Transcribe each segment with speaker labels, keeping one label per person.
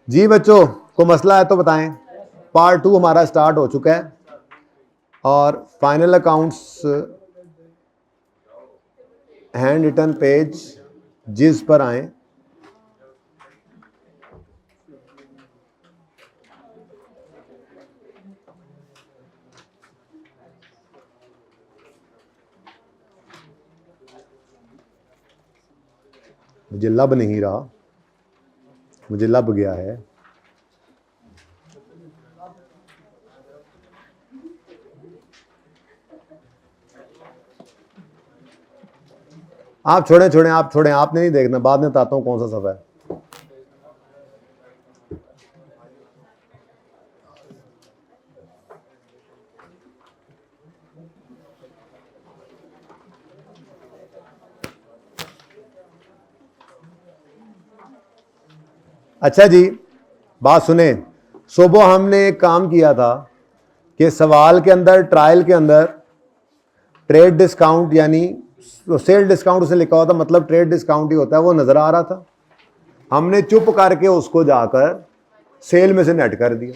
Speaker 1: जी बच्चों को मसला है तो बताएं। पार्ट 2 हमारा स्टार्ट हो चुका है और final accounts hand written page जिस पर आए। मुझे लब नहीं रहा, मुझे लब गया है। आप छोड़ें, आप छोड़ें, आपने नहीं देखना, बाद में बताता हूं कौन सा सफ़ा है। अच्छा जी, बात सुने। सुबह हमने एक काम किया था कि सवाल के अंदर, ट्रायल के अंदर ट्रेड डिस्काउंट यानी सेल डिस्काउंट उसे लिखा हुआ था, मतलब ट्रेड डिस्काउंट ही होता है, वो नजर आ रहा था। हमने चुप करके उसको जाकर सेल में से नेट कर दिया।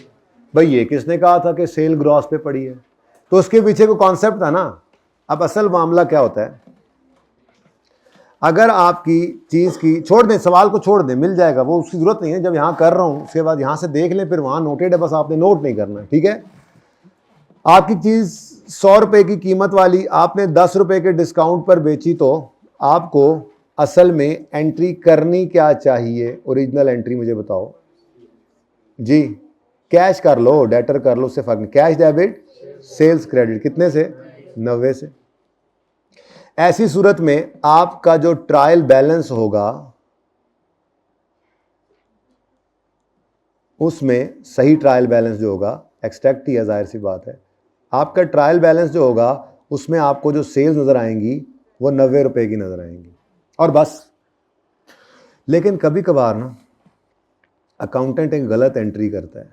Speaker 1: भाई ये किसने कहा था कि सेल ग्रॉस पे पड़ी है? तो उसके पीछे को कॉन्सेप्ट था ना। अब असल मामला क्या होता है, अगर आपकी चीज की छोड़ दें, सवाल को छोड़ दें, मिल जाएगा, वो उसकी जरूरत नहीं है। जब यहां कर रहा हूं उसके बाद यहां से देख लें, फिर वहां नोटेड है, बस आपने नोट नहीं करना, ठीक है। आपकी चीज 100 रुपए की कीमत वाली आपने 10 रुपए के डिस्काउंट पर बेची, तो आपको असल में एंट्री करनी क्या चाहिए? ओरिजिनल एंट्री मुझे बताओ जी। कैश कर लो, डेटर कर लो, उससे फर्क नहीं। कैश डेबिट, सेल्स क्रेडिट, कितने से? 90 से। ऐसी सूरत में आपका जो ट्रायल बैलेंस होगा उसमें सही ट्रायल बैलेंस जो होगा, एक्सट्रैक्ट ही है, जाहिर सी बात है। आपका ट्रायल बैलेंस जो होगा उसमें आपको जो सेल्स नजर आएंगी वो 90 रुपए की नजर आएंगी, और बस। लेकिन कभी कभार ना अकाउंटेंट एक गलत एंट्री करता है।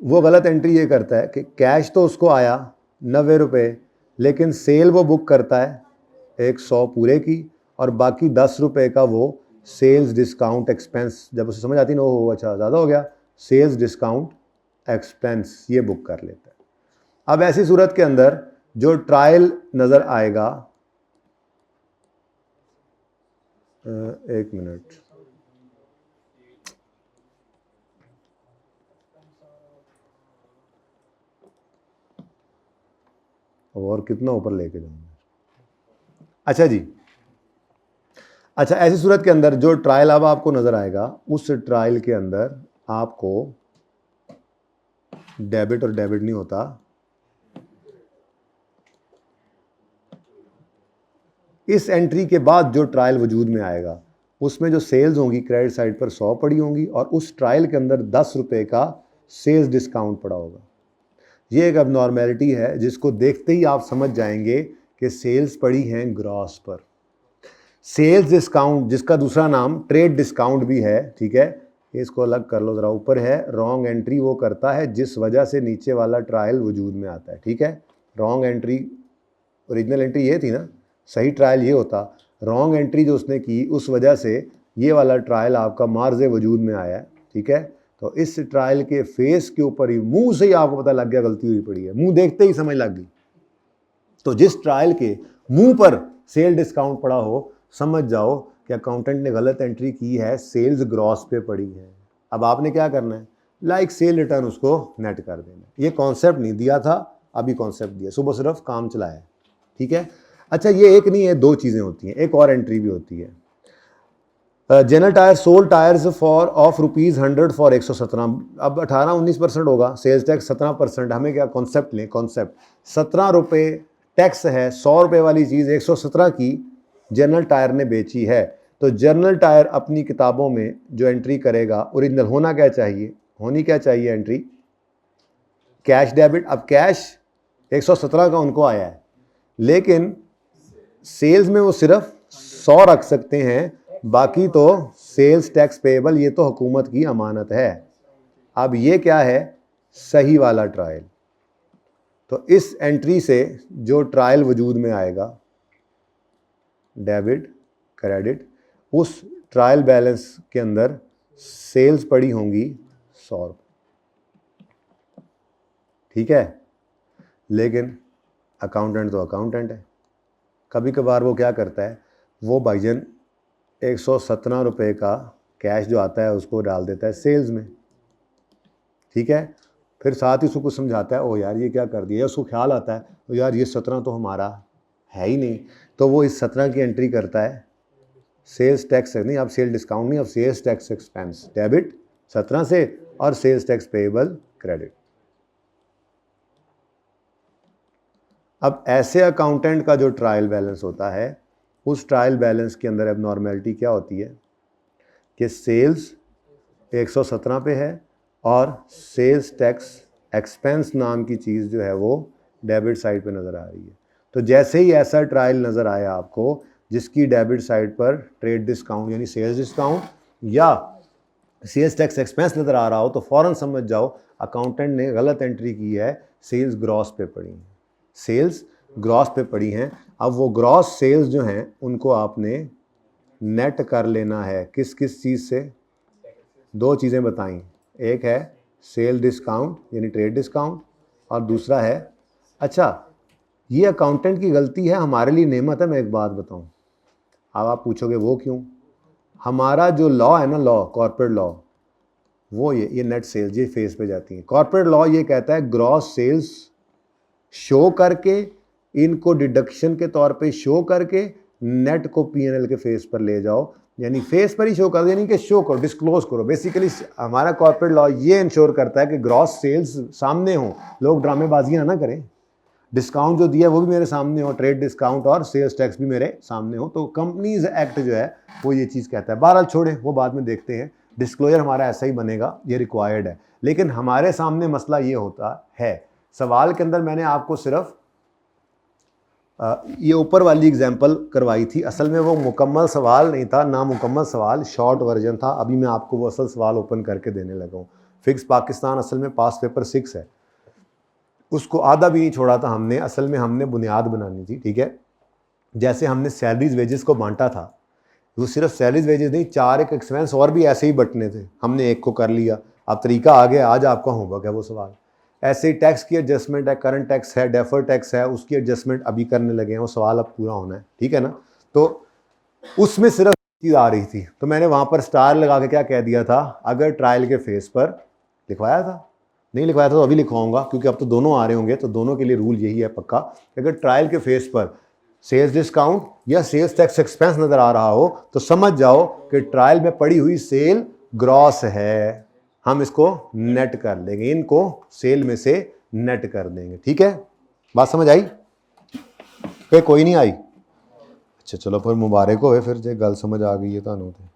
Speaker 1: वो गलत एंट्री ये करता है कि कैश तो उसको आया 90 रुपए, लेकिन सेल वो बुक करता है 100 पूरे की, और बाकी 10 रुपए का वो सेल्स डिस्काउंट एक्सपेंस, जब उसे समझ आती ना, हो अच्छा ज़्यादा हो गया, सेल्स डिस्काउंट एक्सपेंस ये बुक कर लेता है। अब ऐसी सूरत के अंदर जो ट्रायल नज़र आएगा, एक मिनट, और कितना ऊपर लेके जाऊंगा। अच्छा जी, अच्छा, ऐसी सूरत के अंदर जो ट्रायल अब आपको नजर आएगा, उस ट्रायल के अंदर आपको डेबिट और डेबिट नहीं होता, इस एंट्री के बाद जो ट्रायल वजूद में आएगा उसमें जो सेल्स होंगी क्रेडिट साइड पर 100 पड़ी होंगी, और उस ट्रायल के अंदर 10 रुपए का सेल्स डिस्काउंट पड़ा होगा। ये एक अबनॉर्मेलिटी है जिसको देखते ही आप समझ जाएंगे कि सेल्स पड़ी हैं ग्रॉस पर। सेल्स डिस्काउंट, जिसका दूसरा नाम ट्रेड डिस्काउंट भी है, ठीक है, इसको अलग कर लो ज़रा, ऊपर है। रॉन्ग एंट्री वो करता है जिस वजह से नीचे वाला ट्रायल वजूद में आता है, ठीक है। रॉन्ग एंट्री, ओरिजिनल एंट्री ये थी ना, सही ट्रायल ये होता। रॉन्ग एंट्री जो उसने की उस वजह से ये वाला ट्रायल आपका मार्ज वजूद में आया है, ठीक है। तो इस ट्रायल के फेस के ऊपर ही, मुंह से ही आपको पता लग गया गलती हुई पड़ी है, मुंह देखते ही समझ लग गई। तो जिस ट्रायल के मुंह पर सेल डिस्काउंट पड़ा हो, समझ जाओ कि अकाउंटेंट ने गलत एंट्री की है, सेल्स ग्रॉस पे पड़ी है। अब आपने क्या करना है, लाइक सेल रिटर्न उसको नेट कर देना। ये कॉन्सेप्ट नहीं दिया था, अभी कॉन्सेप्ट दिया, सुबह सिर्फ काम चलाया, ठीक है। अच्छा, ये एक नहीं है, दो चीज़ें होती हैं, एक और एंट्री भी होती है। General tyre sold tyres for of ₹100 for 117। अब 18-19% होगा सेल्स टैक्स, 17%। हमें क्या कॉन्सेप्ट लें, कॉन्सेप्ट 17 रुपये टैक्स है, 100 रुपये वाली चीज़ 117 की जनरल टायर ने बेची है। तो जनरल टायर अपनी किताबों में जो एंट्री करेगा, ओरिजिनल होना क्या चाहिए, होनी क्या चाहिए एंट्री, कैश डेबिट। अब कैश 117 का उनको आया है, लेकिन सेल्स में वो सिर्फ 100 रख सकते हैं, बाकी तो सेल्स टैक्स पेएबल, ये तो हुकूमत की अमानत है। अब ये क्या है, सही वाला ट्रायल। तो इस एंट्री से जो ट्रायल वजूद में आएगा, डेबिट क्रेडिट, उस ट्रायल बैलेंस के अंदर सेल्स पड़ी होंगी 100 रुपये, ठीक है। लेकिन अकाउंटेंट तो अकाउंटेंट है, कभी कभार वो क्या करता है, वो भाईजन 117 रुपये का कैश जो आता है उसको डाल देता है सेल्स में, ठीक है। फिर साथ ही उसको कुछ समझाता है, ओ यार ये क्या कर दिया, उसको ख्याल आता है तो यार ये 17 तो हमारा है ही नहीं, तो वो इस 17 की एंट्री करता है सेल्स टैक्स नहीं, अब सेल डिस्काउंट नहीं, अब सेल्स टैक्स एक्सपेंस डेबिट 17 से और सेल्स टैक्स पेएबल क्रेडिट। अब ऐसे अकाउंटेंट का जो ट्रायल बैलेंस होता है, उस ट्रायल बैलेंस के अंदर एबनॉर्मेलिटी क्या होती है कि सेल्स 117 पे है और सेल्स टैक्स एक्सपेंस नाम की चीज़ जो है वो डेबिट साइड पे नज़र आ रही है। तो जैसे ही ऐसा ट्रायल नज़र आया आपको जिसकी डेबिट साइड पर ट्रेड डिस्काउंट यानी सेल्स डिस्काउंट या सेल्स टैक्स एक्सपेंस नज़र आ रहा हो, तो फ़ौरन समझ जाओ अकाउंटेंट ने गलत एंट्री की है, सेल्स ग्रॉस पे पड़ी हैं, सेल्स ग्रॉस पे पड़ी हैं। अब वो ग्रॉस सेल्स जो हैं उनको आपने नेट कर लेना है, किस किस चीज़ से, दो चीज़ें बताई, एक है सेल डिस्काउंट यानी ट्रेड डिस्काउंट और दूसरा है, अच्छा ये अकाउंटेंट की गलती है, हमारे लिए नेमत है। मैं एक बात बताऊं, अब आप पूछोगे वो क्यों, हमारा जो लॉ है ना, लॉ कॉर्पोरेट लॉ, वो ये नेट सेल्स ये फेस पे जाती है। कॉर्पोरेट लॉ ये कहता है ग्रॉस सेल्स शो करके, इनको डिडक्शन के तौर पे शो करके नेट को पीएनएल के फेस पर ले जाओ, यानी फेस पर ही शो करो, यानी कि शो करो, डिस्क्लोज करो। बेसिकली हमारा कॉर्पोरेट लॉ ये इंश्योर करता है कि ग्रॉस सेल्स सामने हो, लोग ड्रामेबाजियां ना करें, डिस्काउंट जो दिया वो भी मेरे सामने हो, ट्रेड डिस्काउंट और सेल्स टैक्स भी मेरे सामने हो। तो कंपनीज एक्ट जो है वो ये चीज़ कहता है। बहरहाल छोड़े, वो बाद में देखते हैं, डिस्क्लोजर हमारा ऐसा ही बनेगा, ये रिक्वायर्ड है। लेकिन हमारे सामने मसला ये होता है, सवाल के अंदर मैंने आपको सिर्फ ये ऊपर वाली एग्जांपल करवाई थी, असल में वो मुकम्मल सवाल नहीं था, ना मुकम्मल सवाल, शॉर्ट वर्जन था। अभी मैं आपको वो असल सवाल ओपन करके देने लगा हूँ। फिक्स पाकिस्तान असल में पास पेपर 6 है, उसको आधा भी नहीं छोड़ा था हमने, असल में हमने बुनियाद बनानी थी, ठीक है। जैसे हमने सैलरीज वेजेस को बांटा था, वो सिर्फ सैलरीज वेजेस नहीं, 4 एक एक्सपेंस और भी ऐसे ही बंटने थे, हमने एक को कर लिया। अब तरीका आ गया, आज आपका होमवर्क है वो सवाल। ऐसे ही टैक्स की एडजस्टमेंट है, करंट टैक्स है, डेफर टैक्स है, उसकी एडजस्टमेंट अभी करने लगे हैं, वो सवाल अब पूरा होना है, ठीक है ना। तो उसमें सिर्फ चीज़ आ रही थी, तो मैंने वहाँ पर स्टार लगा के क्या कह दिया था, अगर ट्रायल के फेस पर लिखवाया था, नहीं लिखवाया था तो अभी लिखवाऊंगा, क्योंकि अब तो दोनों आ रहे होंगे, तो दोनों के लिए रूल यही है पक्का, अगर ट्रायल के फेस पर सेल्स डिस्काउंट या सेल्स टैक्स एक्सपेंस नज़र आ रहा हो तो समझ जाओ कि ट्रायल में पड़ी हुई सेल ग्रॉस है, हम इसको नेट कर देंगे, इनको सेल में से नेट कर देंगे, ठीक है। बात समझ आई कि कोई नहीं आई? अच्छा चलो फिर मुबारक हो, फिर जो गल समझ आ गई है तुहानू तो।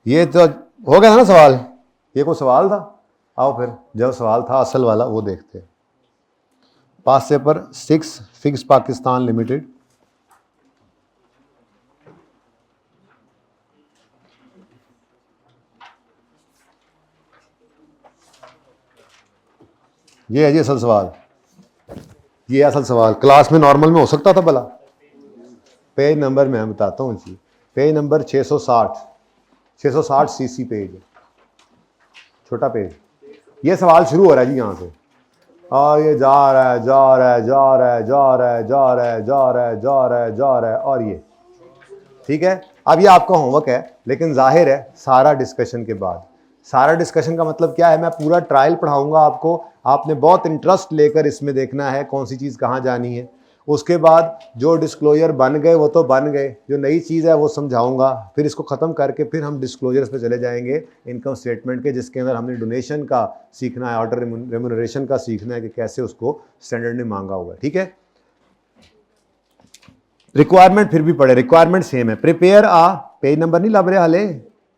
Speaker 1: ये तो हो गया था ना सवाल, ये कोई सवाल था? आओ फिर जब सवाल था असल वाला वो देखते हैं। पास पेपर 6 फिक्स पाकिस्तान लिमिटेड, ये है जी असल सवाल, ये असल सवाल क्लास में नॉर्मल में हो सकता था भला। पेज नंबर मैं बताता हूँ जी, पेज नंबर 660 सीसी पेज है, छोटा पेज। ये सवाल शुरू हो रहा है जी यहाँ से, और ये जा रहा है जा रहा है जा रहा है जा रहा है जा रहा है जा रहा है जा रहा है जा रहा है, और ये ठीक है। अब ये आपका होमवर्क है, लेकिन जाहिर है सारा डिस्कशन के बाद, सारा डिस्कशन का मतलब क्या है, मैं पूरा ट्रायल पढ़ाऊंगा आपको, आपने बहुत इंटरेस्ट लेकर इसमें देखना है कौन सी चीज़ कहाँ जानी है। उसके बाद जो डिस्क्लोजर बन गए वो तो बन गए, जो नई चीज़ है वो समझाऊंगा, फिर इसको ख़त्म करके फिर हम डिस्क्लोजर्स पे चले जाएंगे इनकम स्टेटमेंट के, जिसके अंदर हमने डोनेशन का सीखना है, ऑर्डर रेम्यूनरेशन का सीखना है कि कैसे उसको स्टैंडर्ड ने मांगा हुआ है, ठीक है। रिक्वायरमेंट फिर भी पढ़े, रिक्वायरमेंट सेम है। प्रिपेयर आ, पेज नंबर नहीं लब रहे हाले,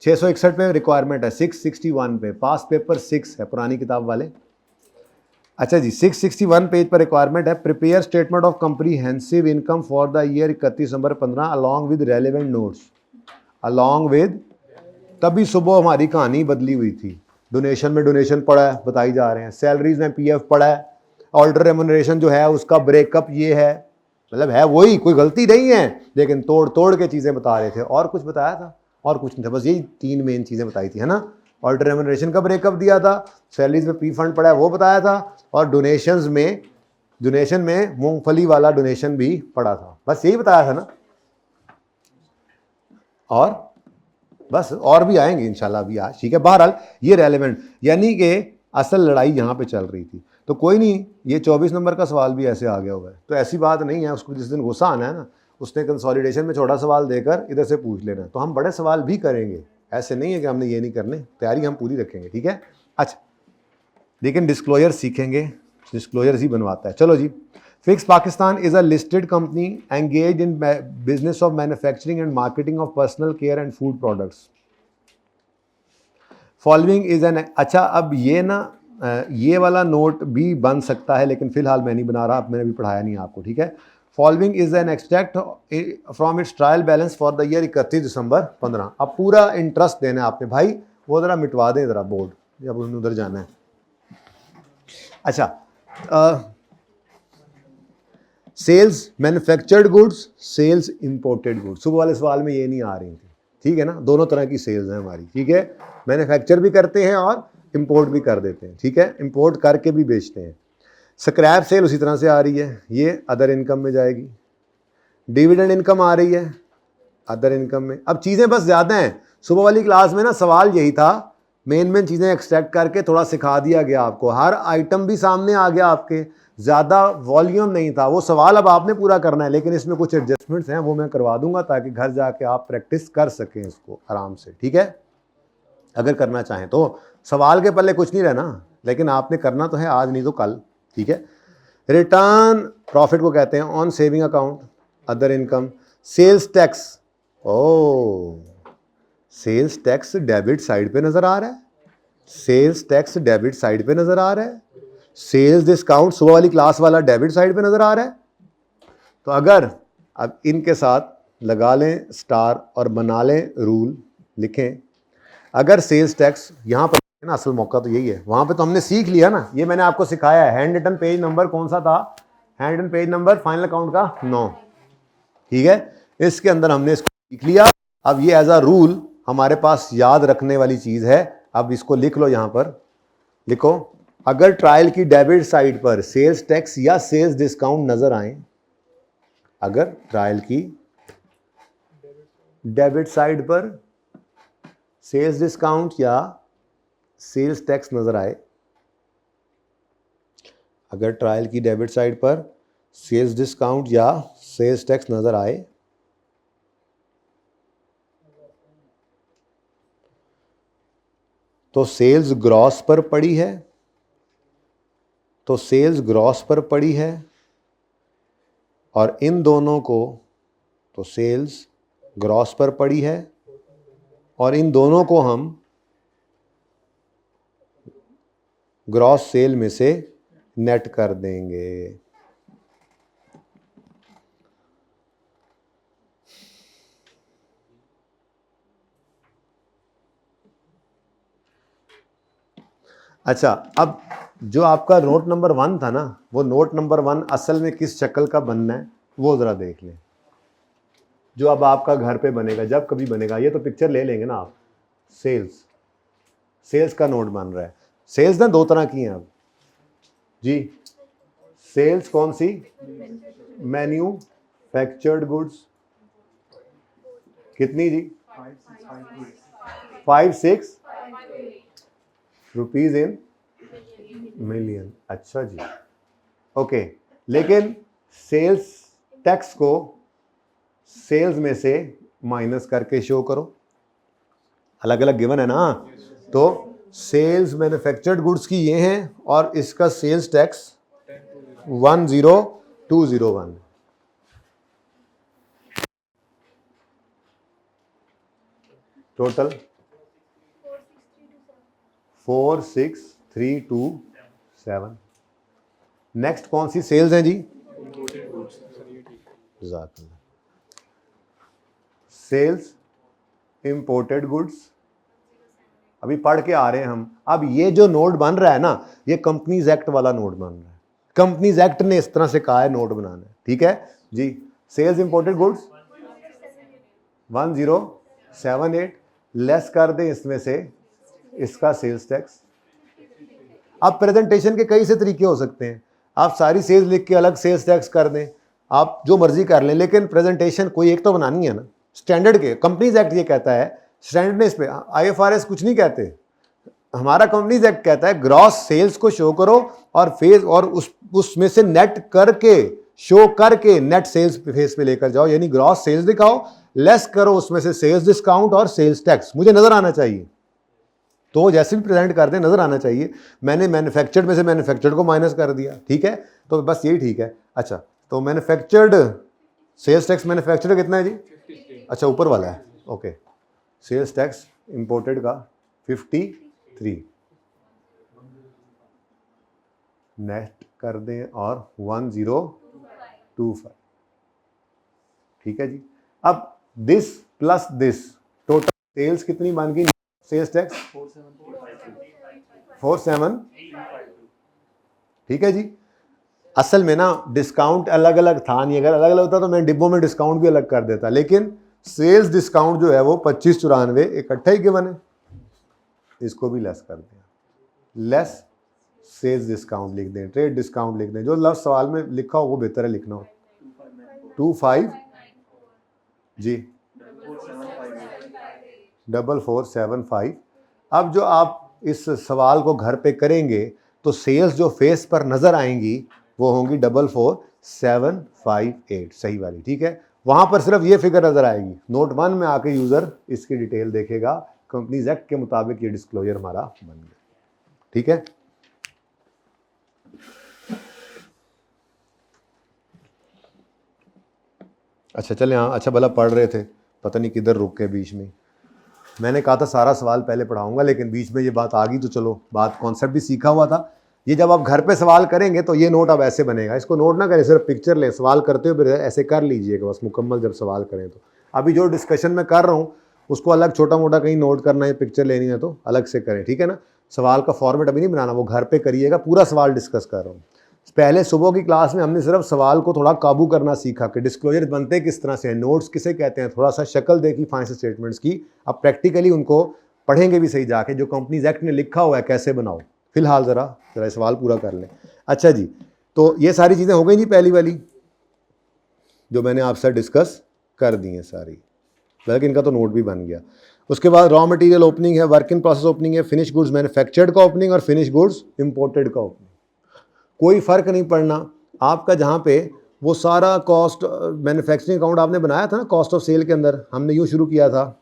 Speaker 1: 661 पे रिक्वायरमेंट है, 661 पे, पास पेपर 6 है पुरानी किताब वाले। अच्छा जी, 661 पेज पर रिक्वायरमेंट है, prepare statement of comprehensive income for the year 31 December 15 along with relevant notes, along with. तभी सुबह हमारी कहानी बदली हुई थी, डोनेशन में डोनेशन पड़ा है बताई जा रहे हैं, सैलरीज में पीएफ पड़ा है, ऑर्डर रेम्यूनरेशन जो है उसका ब्रेकअप ये है, मतलब है वही, कोई गलती नहीं है, लेकिन तोड़ तोड़ के चीज़ें बता रहे थे। और कुछ बताया था? और कुछ नहीं था, बस यही 3 मेन चीज़ें बताई थी, है ना। ऑर्डर रेम्यूनरेशन का ब्रेकअप दिया था, सैलरीज में पी फंड पड़ा है वो बताया था, और डोनेशन में मूंगफली वाला डोनेशन भी पड़ा था, बस यही बताया था ना। और बस और भी आएंगे इंशाल्लाह अभी आज, ठीक है। बहरहाल ये रेलेवेंट, यानी कि असल लड़ाई यहाँ पे चल रही थी। तो कोई नहीं, ये 24 नंबर का सवाल भी ऐसे आ गया हुआ है, तो ऐसी बात नहीं है, उसको जिस दिन गुस्सा आना है ना, उसने कंसोलिडेशन में छोटा सवाल देकर इधर से पूछ लेना। तो हम बड़े सवाल भी करेंगे, ऐसे नहीं है कि हमने ये नहीं करने, तैयारी हम पूरी रखेंगे, ठीक है। अच्छा, लेकिन डिस्क्लोजर सीखेंगे, डिस्क्लोजर ही बनवाता है। चलो जी, fix Pakistan is a listed company engage in business of manufacturing and marketing of personal care and food products. Following is an, अच्छा अब ये ना ये वाला नोट भी बन सकता है, लेकिन फिलहाल मैं नहीं बना रहा, मैंने भी पढ़ाया नहीं आपको, ठीक है। Following is an extract from its trial balance for the year 31 दिसंबर 15। अब पूरा इंटरेस्ट देना है आपने भाई, वो ज़रा मिटवा दें ज़रा बोर्ड, जब उन्हें उधर जाना है। अच्छा, sales manufactured goods, sales imported goods, सुबह वाले सवाल में ये नहीं आ रही थी, ठीक है ना। दोनों तरह की सेल्स हैं हमारी, ठीक है। मैन्युफैक्चर भी करते हैं और इंपोर्ट भी कर देते हैं, ठीक है, इंपोर्ट करके भी बेचते हैं। स्क्रैप सेल उसी तरह से आ रही है, ये अदर इनकम में जाएगी। डिविडेंड इनकम आ रही है अदर इनकम में। अब चीज़ें बस ज़्यादा हैं, सुबह वाली क्लास में ना सवाल यही था, मेन चीज़ें एक्सट्रैक्ट करके थोड़ा सिखा दिया गया आपको, हर आइटम भी सामने आ गया आपके, ज़्यादा वॉल्यूम नहीं था। वो सवाल अब आपने पूरा करना है, लेकिन इसमें कुछ एडजस्टमेंट्स हैं, वो मैं करवा दूंगा ताकि घर जाके आप प्रैक्टिस कर सकें इसको आराम से, ठीक है। अगर करना चाहें तो सवाल के पल्ले कुछ नहीं रहना, लेकिन आपने करना तो है, आज नहीं तो कल, ठीक है। रिटर्न प्रॉफिट को कहते हैं on saving account, other income. Sales tax, ओ सेल्स टैक्स डेबिट साइड पे नजर आ रहा है, सेल्स टैक्स डेबिट साइड पे नजर आ रहा है। सेल्स डिस्काउंट सुबह वाली क्लास वाला डेबिट साइड पे नजर आ रहा है। तो अगर अब इनके साथ लगा लें स्टार और बना लें रूल, लिखें, अगर सेल्स टैक्स यहाँ पर ना, असल मौका तो यही है, वहां पे तो हमने सीख लिया ना, ये मैंने आपको सिखाया है। हैंड रिटन पेज नंबर कौन सा था? Hand written page number final account का 9, ठीक है। इसके अंदर हमने इसको सीख लिया। अब ये एज अ रूल हमारे पास याद रखने वाली चीज है। अब इसको लिख लो, यहां पर लिखो, अगर ट्रायल की डेबिट साइड पर सेल्स टैक्स या सेल्स डिस्काउंट नजर आए, अगर ट्रायल की डेबिट साइड पर सेल्स डिस्काउंट या सेल्स टैक्स नजर आए, अगर ट्रायल की डेबिट साइड पर सेल्स डिस्काउंट या सेल्स टैक्स नजर आए, तो सेल्स ग्रॉस पर पड़ी है, तो सेल्स ग्रॉस पर पड़ी है, और इन दोनों को, तो सेल्स ग्रॉस पर पड़ी है और इन दोनों को हम ग्रॉस सेल में से नेट कर देंगे। अच्छा, अब जो आपका नोट नंबर 1 था ना, वो नोट नंबर 1 असल में किस शक्ल का बनना है वो जरा देख लें, जो अब आपका घर पे बनेगा, जब कभी बनेगा। ये तो पिक्चर ले लेंगे ना आप, सेल्स का नोट बन रहा है। सेल्स ना 2 तरह की हैं अब जी। सेल्स कौन सी? मैन्युफैक्चर्ड गुड्स, कितनी जी? 5-6 रुपीज इन मिलियन, अच्छा जी, ओके। लेकिन सेल्स टैक्स को सेल्स में से माइनस करके शो करो, अलग अलग गिवन है ना। तो सेल्स मैन्युफैक्चर्ड गुड्स की ये हैं और इसका सेल्स टैक्स 10201, टोटल 46327। नेक्स्ट कौन सी सेल्स हैं जी? सेल्स इंपोर्टेड गुड्स, अभी पढ़ के आ रहे हैं हम। अब ये जो नोट बन रहा है ना, ये कंपनीज एक्ट वाला नोट बन रहा है। कंपनीज एक्ट ने इस तरह से कहा है नोट बनाना है, ठीक है जी। सेल्स इंपोर्टेड गुड्स 1078, लेस कर दें इसमें से इसका सेल्स टैक्स। अब प्रेजेंटेशन के कई से तरीके हो सकते हैं, आप सारी सेल्स लिख के अलग सेल्स टैक्स कर दें, आप जो मर्जी कर लें, लेकिन प्रेजेंटेशन कोई एक तो बनानी है ना। स्टैंडर्ड के कंपनीज एक्ट ये कहता है, स्टैंडर्ड ने इस पे, IFRS कुछ नहीं कहते, हमारा कंपनीज एक्ट कहता है ग्रॉस सेल्स को शो करो और फेस और उसमें से नेट करके शो करके नेट सेल्स फेस पे लेकर जाओ, यानी ग्रॉस सेल्स दिखाओ, लेस करो उसमें से सेल्स डिस्काउंट और सेल्स टैक्स, मुझे नजर आना चाहिए। तो जैसे भी प्रेजेंट करते हैं नजर आना चाहिए। मैंने मैन्युफैक्चर्ड में से मैन्युफैक्चर्ड को माइनस कर दिया, ठीक है, तो बस यही ठीक है। अच्छा, तो मैन्युफैक्चर्ड सेल्स टैक्स मैन्युफैक्चर्ड कितना है जी? अच्छा, ऊपर वाला है, ओके। सेल्स टैक्स इंपोर्टेड का 53 नेट कर दें और 1025, ठीक है जी। अब this plus this total sales कितनी बन गई? सेल्स टैक्स 47, ठीक है जी। असल में ना डिस्काउंट अलग अलग था नहीं, अगर अलग अलग होता तो मैं डिब्बों में डिस्काउंट भी अलग कर देता, लेकिन सेल्स डिस्काउंट जो है वो 2594 इकट्ठा ही गिवन है, इसको भी लेस कर दिया, लेस सेल्स डिस्काउंट लिख दें, ट्रेड डिस्काउंट लिख दें, जो लफ्ज़ सवाल में लिखा हो वो बेहतर है लिखना हो। 25 जी 4475। अब जो आप इस सवाल को घर पे करेंगे तो सेल्स जो फेस पर नजर आएंगी वो होंगी 44758, सही वाली, ठीक है। वहां पर सिर्फ ये फिगर नजर आएगी। नोट 1 में आके यूजर इसकी डिटेल देखेगा, कंपनीज एक्ट के मुताबिक ये डिस्क्लोजर हमारा बन गया, ठीक है। अच्छा चले, हाँ, अच्छा भला पढ़ रहे थे, पता नहीं किधर रुक के बीच में। मैंने कहा था सारा सवाल पहले पढ़ाऊंगा, लेकिन बीच में ये बात आ गई, तो चलो बात कॉन्सेप्ट भी सीखा हुआ था। ये जब आप घर पे सवाल करेंगे तो ये नोट अब ऐसे बनेगा, इसको नोट ना करें, सिर्फ पिक्चर लें, सवाल करते हो फिर ऐसे कर लीजिएगा बस मुकम्मल जब सवाल करें तो। अभी जो डिस्कशन में कर रहा हूँ उसको अलग छोटा मोटा कहीं नोट करना है, पिक्चर लेनी है तो अलग से करें, ठीक है ना। सवाल का फॉर्मेट अभी नहीं बनाना, वो घर पे करिएगा, पूरा सवाल डिस्कस कर रहा हूँ। पहले सुबह की क्लास में हमने सिर्फ सवाल को थोड़ा काबू करना सीखा कि डिस्क्लोजर बनते किस तरह से हैं, नोट्स किसे कहते हैं, थोड़ा सा शक्ल देखी फाइनेंशियल स्टेटमेंट्स की। अब प्रैक्टिकली उनको पढ़ेंगे भी सही जाके, जो कंपनीज एक्ट ने लिखा हुआ है कैसे बनाओ। फिलहाल ज़रा सवाल पूरा कर लें। अच्छा जी, तो ये सारी चीज़ें हो गई जी, पहली वाली जो मैंने आपसे डिस्कस कर दी हैं सारी, बल्कि इनका तो नोट भी बन गया। उसके बाद रॉ मटेरियल ओपनिंग है, वर्क इन प्रोसेस ओपनिंग है, फिनिश गुड्स मैन्युफैक्चर्ड का ओपनिंग और फिनिश गुड्स इंपोर्टेड का ओपनिंग। कोई फ़र्क नहीं पड़ना आपका, जहाँ पे वो सारा कॉस्ट मैन्युफैक्चरिंग अकाउंट आपने बनाया था ना, कॉस्ट ऑफ सेल के अंदर हमने यूँ शुरू किया था,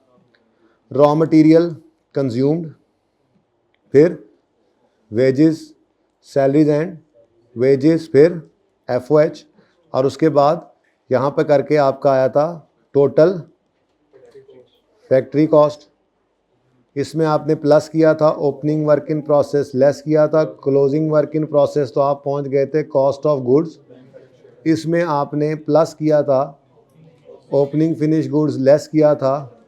Speaker 1: रॉ मटेरियल कंज्यूम्ड, फिर वेजेस, सैलरीज एंड वेजेस, फिर FOH, और उसके बाद यहाँ पे करके आपका आया था टोटल फैक्ट्री कॉस्ट। इसमें आपने प्लस किया था opening work in process, less किया था क्लोजिंग वर्क इन प्रोसेस, तो आप पहुँच गए थे कॉस्ट ऑफ गुड्स। इसमें आपने प्लस किया था ओपनिंग फिनिश गुड्स, लेस किया था,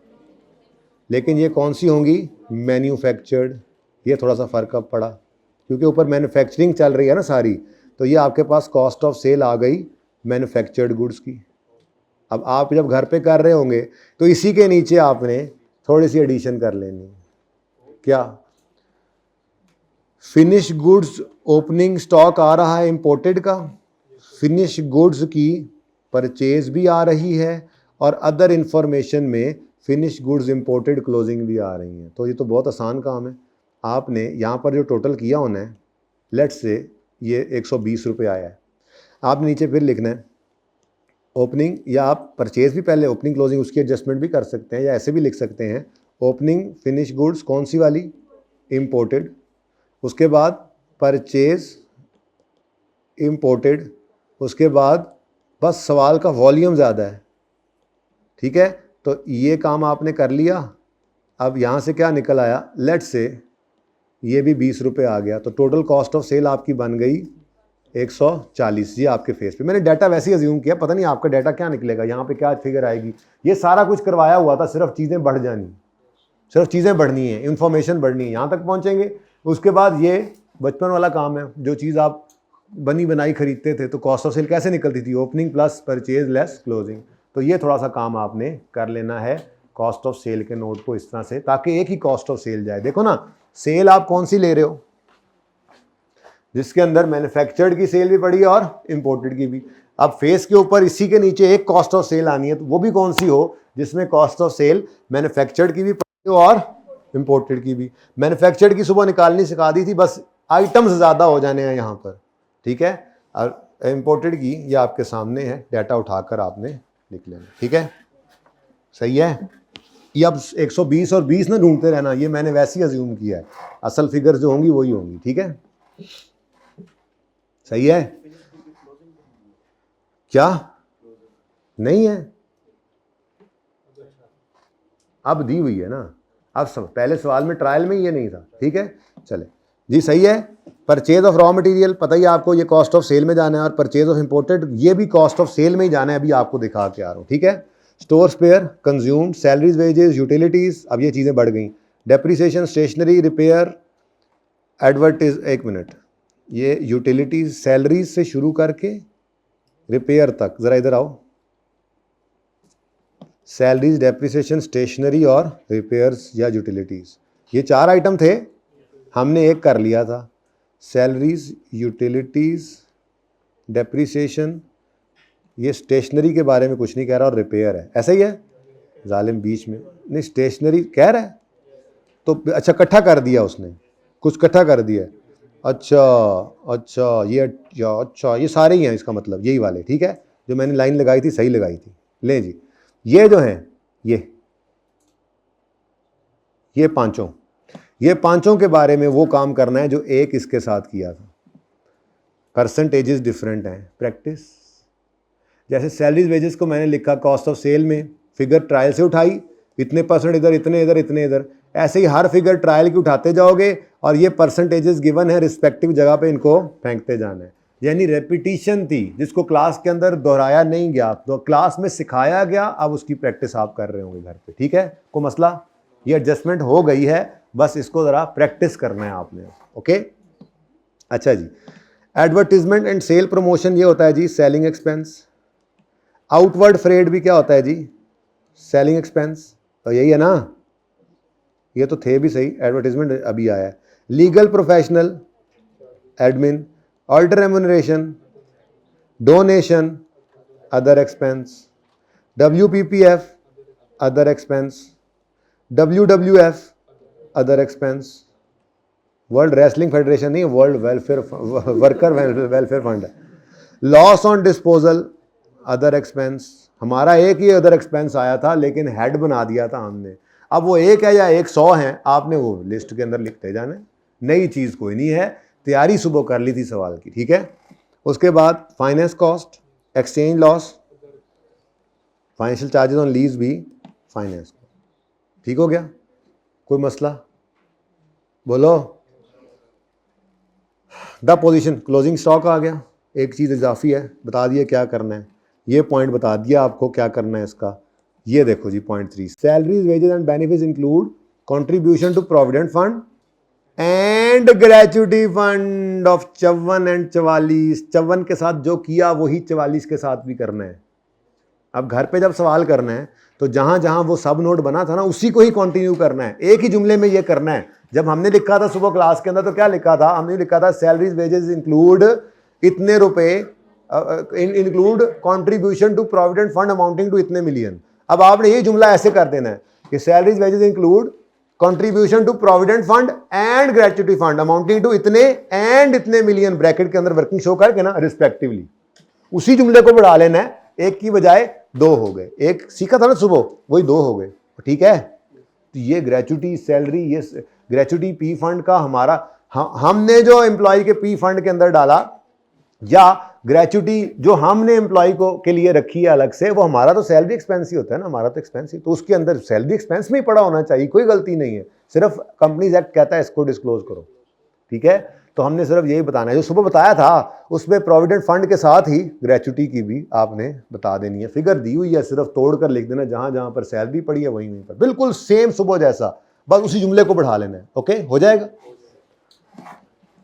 Speaker 1: लेकिन ये कौन सी होंगी? मैन्युफैक्चर्ड। ये थोड़ा सा फ़र्क अब पड़ा क्योंकि ऊपर मैन्युफैक्चरिंग चल रही है ना सारी, तो ये आपके पास कॉस्ट ऑफ सेल आ गई मैन्युफैक्चर्ड गुड्स की। अब आप जब घर पे कर रहे होंगे तो इसी के नीचे आपने थोड़ी सी एडिशन कर लेनी। क्या? फिनिश गुड्स ओपनिंग स्टॉक आ रहा है इंपोर्टेड का, फिनिश गुड्स की परचेज भी आ रही है और अदर इंफॉर्मेशन में फिनिश गुड्स इंपोर्टेड क्लोजिंग भी आ रही हैं। तो ये तो बहुत आसान काम है। आपने यहाँ पर जो टोटल किया होना है, लेट्स से ये 120 रुपये आया है, आपने नीचे फिर लिखना है ओपनिंग, या आप परचेज भी पहले ओपनिंग क्लोजिंग उसकी एडजस्टमेंट भी कर सकते हैं, या ऐसे भी लिख सकते हैं ओपनिंग फिनिश गुड्स कौन सी वाली? इंपोर्टेड, उसके बाद परचेज इंपोर्टेड, उसके बाद बस सवाल का वॉल्यूम ज़्यादा है, ठीक है, तो ये काम आपने कर लिया। अब यहाँ से क्या निकल आया? लेट्स से ये भी 20 रुपये आ गया, तो टोटल कॉस्ट ऑफ सेल आपकी बन गई 140। ये आपके फेस पे मैंने डाटा वैसे ही अज्यूम किया, पता नहीं आपका डाटा क्या निकलेगा, यहाँ पे क्या फिगर आएगी। ये सारा कुछ करवाया हुआ था, सिर्फ चीज़ें बढ़ जानी, सिर्फ चीज़ें बढ़नी है, इन्फॉर्मेशन बढ़नी है, यहाँ तक पहुँचेंगे। उसके बाद ये बचपन वाला काम है, जो चीज़ आप बनी बनाई खरीदते थे तो कॉस्ट ऑफ सेल कैसे निकलती थी, opening plus purchase less closing. तो ये थोड़ा सा काम आपने कर लेना है कॉस्ट ऑफ सेल के नोट को इस तरह से, ताकि एक ही कॉस्ट ऑफ सेल जाए। देखो ना, सेल आप कौन सी ले रहे हो, जिसके अंदर मैन्युफैक्चर्ड की सेल भी पड़ी है और इंपोर्टेड की भी। अब फेस के ऊपर इसी के नीचे एक कॉस्ट ऑफ सेल आनी है, तो वो भी कौन सी हो, जिसमें कॉस्ट ऑफ सेल मैन्युफैक्चर्ड की भी पड़ी हो और इंपोर्टेड की भी। मैन्युफैक्चर्ड की सुबह निकालनी सिखा दी थी, बस आइटम्स ज़्यादा हो जाने हैं यहाँ पर, ठीक है। और इंपोर्टेड की ये आपके सामने है, डाटा उठाकर आपने लिख लेना, ठीक है, सही है। ये अब 120 और 20 ना ढूंढते रहना, ये मैंने वैसे ही अज्यूम किया है, असल फिगर जो होंगी वही होंगी, ठीक है, सही है। क्या नहीं है, अब दी हुई है ना, अब पहले सवाल में ट्रायल में ये नहीं था, ठीक है, चले जी, सही है। परचेज ऑफ रॉ मटेरियल पता ही आपको, ये कॉस्ट ऑफ सेल में जाना है, और परचेज ऑफ इंपोर्टेड ये भी कॉस्ट ऑफ सेल में ही जाना है, अभी आपको दिखा के आ रहा हूँ, ठीक है। Store spare, consumed, salaries, wages, utilities, अब ये चीज़ें बढ़ गई। डेप्रिसिएशन, स्टेशनरी, रिपेयर, एडवर्टीज, एक मिनट, ये यूटिलिटीज सैलरीज से शुरू करके रिपेयर तक, ज़रा इधर आओ। सैलरीज, डेप्रिसिएशन, स्टेशनरी और रिपेयर्स या यूटिलिटीज़, ये 4 आइटम थे, हमने एक कर लिया था। सैलरीज, यूटिलिटीज़, डेप्रिसिएशन, ये स्टेशनरी के बारे में कुछ नहीं कह रहा, और रिपेयर है, ऐसा ही है। जालिम बीच में नहीं, स्टेशनरी कह रहा है तो अच्छा इकट्ठा कर दिया उसने, कुछ इकट्ठा कर दिया। अच्छा अच्छा, ये सारे ही हैं, इसका मतलब यही वाले, ठीक है, जो मैंने लाइन लगाई थी सही लगाई थी। ले जी, ये जो हैं ये पांचों के बारे में वो काम करना है जो एक इसके साथ किया था। परसेंटेजेस डिफरेंट हैं, प्रैक्टिस। जैसे सैलरीज वेजेस को मैंने लिखा कॉस्ट ऑफ सेल में, फिगर ट्रायल से उठाई, इतने परसेंट इधर, इतने इधर, इतने इधर, ऐसे ही हर फिगर ट्रायल की उठाते जाओगे, और ये परसेंटेजेस गिवन है, रिस्पेक्टिव जगह पे इनको फेंकते जाना है। यानी रेपिटिशन थी, जिसको क्लास के अंदर दोहराया नहीं गया, तो क्लास में सिखाया गया, अब उसकी प्रैक्टिस आप कर रहे होंगे घर पे, ठीक है। कोई मसला, ये एडजस्टमेंट हो गई है, बस इसको ज़रा प्रैक्टिस करना है आपने, ओके। अच्छा जी, एडवर्टीजमेंट एंड सेल प्रमोशन ये होता है जी सेलिंग एक्सपेंस। आउटवर्ड फ्रेड भी क्या होता है जी, सेलिंग एक्सपेंस, तो यही है ना, ये तो थे भी सही, एडवर्टीजमेंट अभी आया है। Legal professional, admin, order remuneration, donation, other expense, WPPF, other expense, WWF, other expense, world wrestling federation नहीं, world welfare worker welfare fund है। Loss on disposal, other expense, हमारा एक ही अदर एक्सपेंस आया था, लेकिन हेड बना दिया था हमने, अब वो एक है या 100 हैं, आपने वो लिस्ट के अंदर लिखते जाना है, नई चीज़ कोई नहीं है, तैयारी सुबह कर ली थी सवाल की, ठीक है। उसके बाद finance cost, exchange loss, financial charges on lease भी फाइनेंस, ठीक हो गया, कोई मसला बोलो। द पोजीशन, क्लोजिंग स्टॉक आ गया, एक चीज़ इजाफी है, बता दिया क्या करना है, ये पॉइंट बता दिया आपको क्या करना है इसका। ये देखो जी point 3, salaries, wages and benefits include contribution to provident fund and gratuity fund of 54 and 44। 54 के साथ जो किया वही 44 के साथ भी करना है। अब घर पे जब सवाल करना है तो जहां जहां वो सब नोट बना था ना, उसी को ही कंटिन्यू करना है, एक ही जुमले में ये करना है। जब हमने लिखा था सुबह क्लास के अंदर तो क्या लिखा था, हमने लिखा था सैलरीज वेजेस इंक्लूड इतने रुपए, include contribution to provident fund amounting to इतने मिलियन। अब आपने ये जुमला ऐसे कर देना है कि salaries wages include contribution to provident fund and gratuity fund amounting to इतने एंड इतने मिलियन, ब्रैकेट के अंदर वर्किंग शो करके ना रिस्पेक्टिवली, उसी जुमले को बढ़ा लेना है, एक की बजाय 2 हो गए, एक सीखा था ना सुबह वही 2 हो गए, ठीक है। तो ये ग्रेचुटी सैलरी, ये ग्रेचुटी पी फंड का हमारा, हमने जो एम्प्लॉय के पी फंड के अंदर डाला, या ग्रेचुटी जो हमने एम्प्लॉय को के लिए रखी है अलग से, वो हमारा तो सैलरी एक्सपेंस ही होता है ना, हमारा तो एक्सपेंस ही, तो उसके अंदर सैलरी एक्सपेंस में ही पड़ा होना चाहिए, कोई गलती नहीं है, सिर्फ कंपनीज एक्ट कहता है इसको डिस्क्लोज करो, ठीक है। तो हमने सिर्फ यही बताना है, जो सुबह बताया था उसमें प्रोविडेंट फंड के साथ ही ग्रेचुटी की भी आपने बता देनी है, फिगर दी हुई है, सिर्फ तोड़कर लिख देना, जहां जहां पर सैलरी पड़ी है वहीं पर, बिल्कुल सेम सुबह जैसा, बस उसी जुमले को बढ़ा लेना है, ओके, हो जाएगा।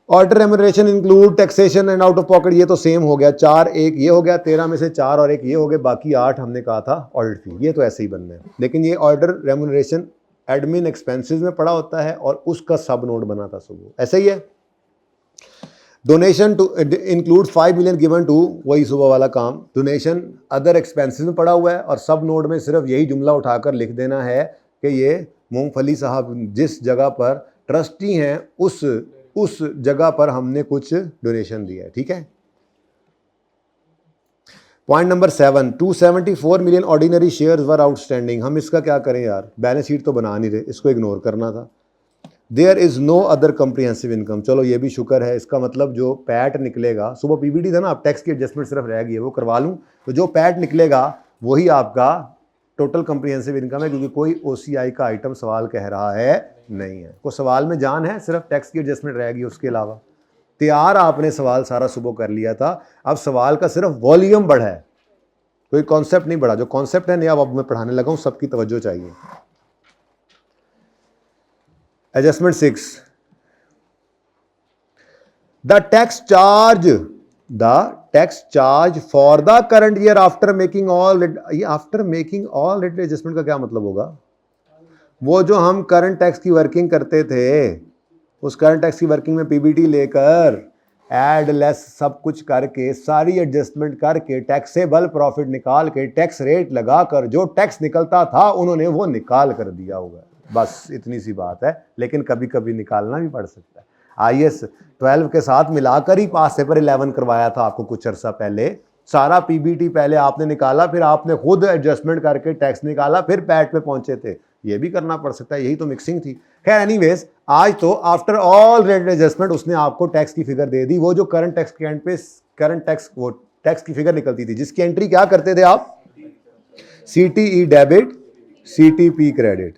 Speaker 1: Order remuneration include taxation and out of pocket, ये तो सेम हो गया, 4 1 ये हो गया, 13 में से 4 और 1 ये हो गए, बाकी 8 हमने कहा था ऑडिट फी, ये तो ऐसे ही बनना है। लेकिन ये ऑर्डर रेम्यूनरेशन एडमिन एक्सपेंसेस में पड़ा होता है और उसका सब नोट बना था सुबह, ऐसे ही है। Donation to include 5 million given to, वही सुबह वाला काम, डोनेशन अदर एक्सपेंसेस में पड़ा हुआ है और सब नोट में सिर्फ यही जुमला उठाकर लिख देना है कि ये मूंगफली साहब जिस जगह पर ट्रस्टी हैं उस जगह पर हमने कुछ डोनेशन दिया है, ठीक है। Point number 7, 274 million ordinary shares वर आउटस्टैंडिंग। हम इसका क्या करें यार, बैलेंस शीट तो बना नहीं रहे, इसको इग्नोर करना था। There is no other comprehensive income, चलो ये भी शुक्र है, इसका मतलब जो पैट निकलेगा, सुबह पीबीटी था ना, अब टैक्स की एडजस्टमेंट सिर्फ रह गई है, वो करवा लूँ तो जो पैट निकलेगा वही आपका टोटल कम्प्रीहेंसिव इनकम है, क्योंकि कोई ओसीआई का आइटम सवाल कह रहा है नहीं है, कोई सवाल में जान है, सिर्फ टैक्स की एडजस्टमेंट रह गई, उसके अलावा तैयार आपने सवाल सारा सुबह कर लिया था। अब सवाल का सिर्फ वॉल्यूम बढ़ा है, कोई कॉन्सेप्ट नहीं बढ़ा। जो कॉन्सेप्ट है नया अब मैं पढ़ाने लगा हूं, सबकी तवज्जो चाहिए। Adjustment 6, the tax charge for the current year after making all, ये after making all rate adjustment का क्या मतलब होगा? वो जो हम करंट टैक्स की वर्किंग करते थे, उस करंट टैक्स की वर्किंग में पीबीटी लेकर एड लेस सब कुछ करके सारी एडजस्टमेंट करके टैक्सेबल प्रॉफिट निकाल के टैक्स रेट लगाकर जो टैक्स निकलता था उन्होंने वो निकाल कर दिया होगा, बस इतनी सी बात है। लेकिन कभी कभी निकालना भी पड़ सकता है। आईएएस 12 के साथ मिलाकर ही पास पेपर 11 करवाया था आपको कुछ अर्सा पहले, सारा पीबीटी पहले आपने निकाला, फिर आपने खुद एडजस्टमेंट करके टैक्स निकाला, फिर पैट पे पहुंचे थे, ये भी करना पड़ सकता है, यही तो मिक्सिंग थी। खैर एनीवेज, आज तो आफ्टर ऑल रेट एडजस्टमेंट उसने आपको टैक्स की फिगर दे दी, वो जो करंट टैक्स के एंड पे करंट टैक्स वो टैक्स की फिगर निकलती थी, जिसकी एंट्री क्या करते थे आप, सीटीई डेबिट सीटीपी क्रेडिट।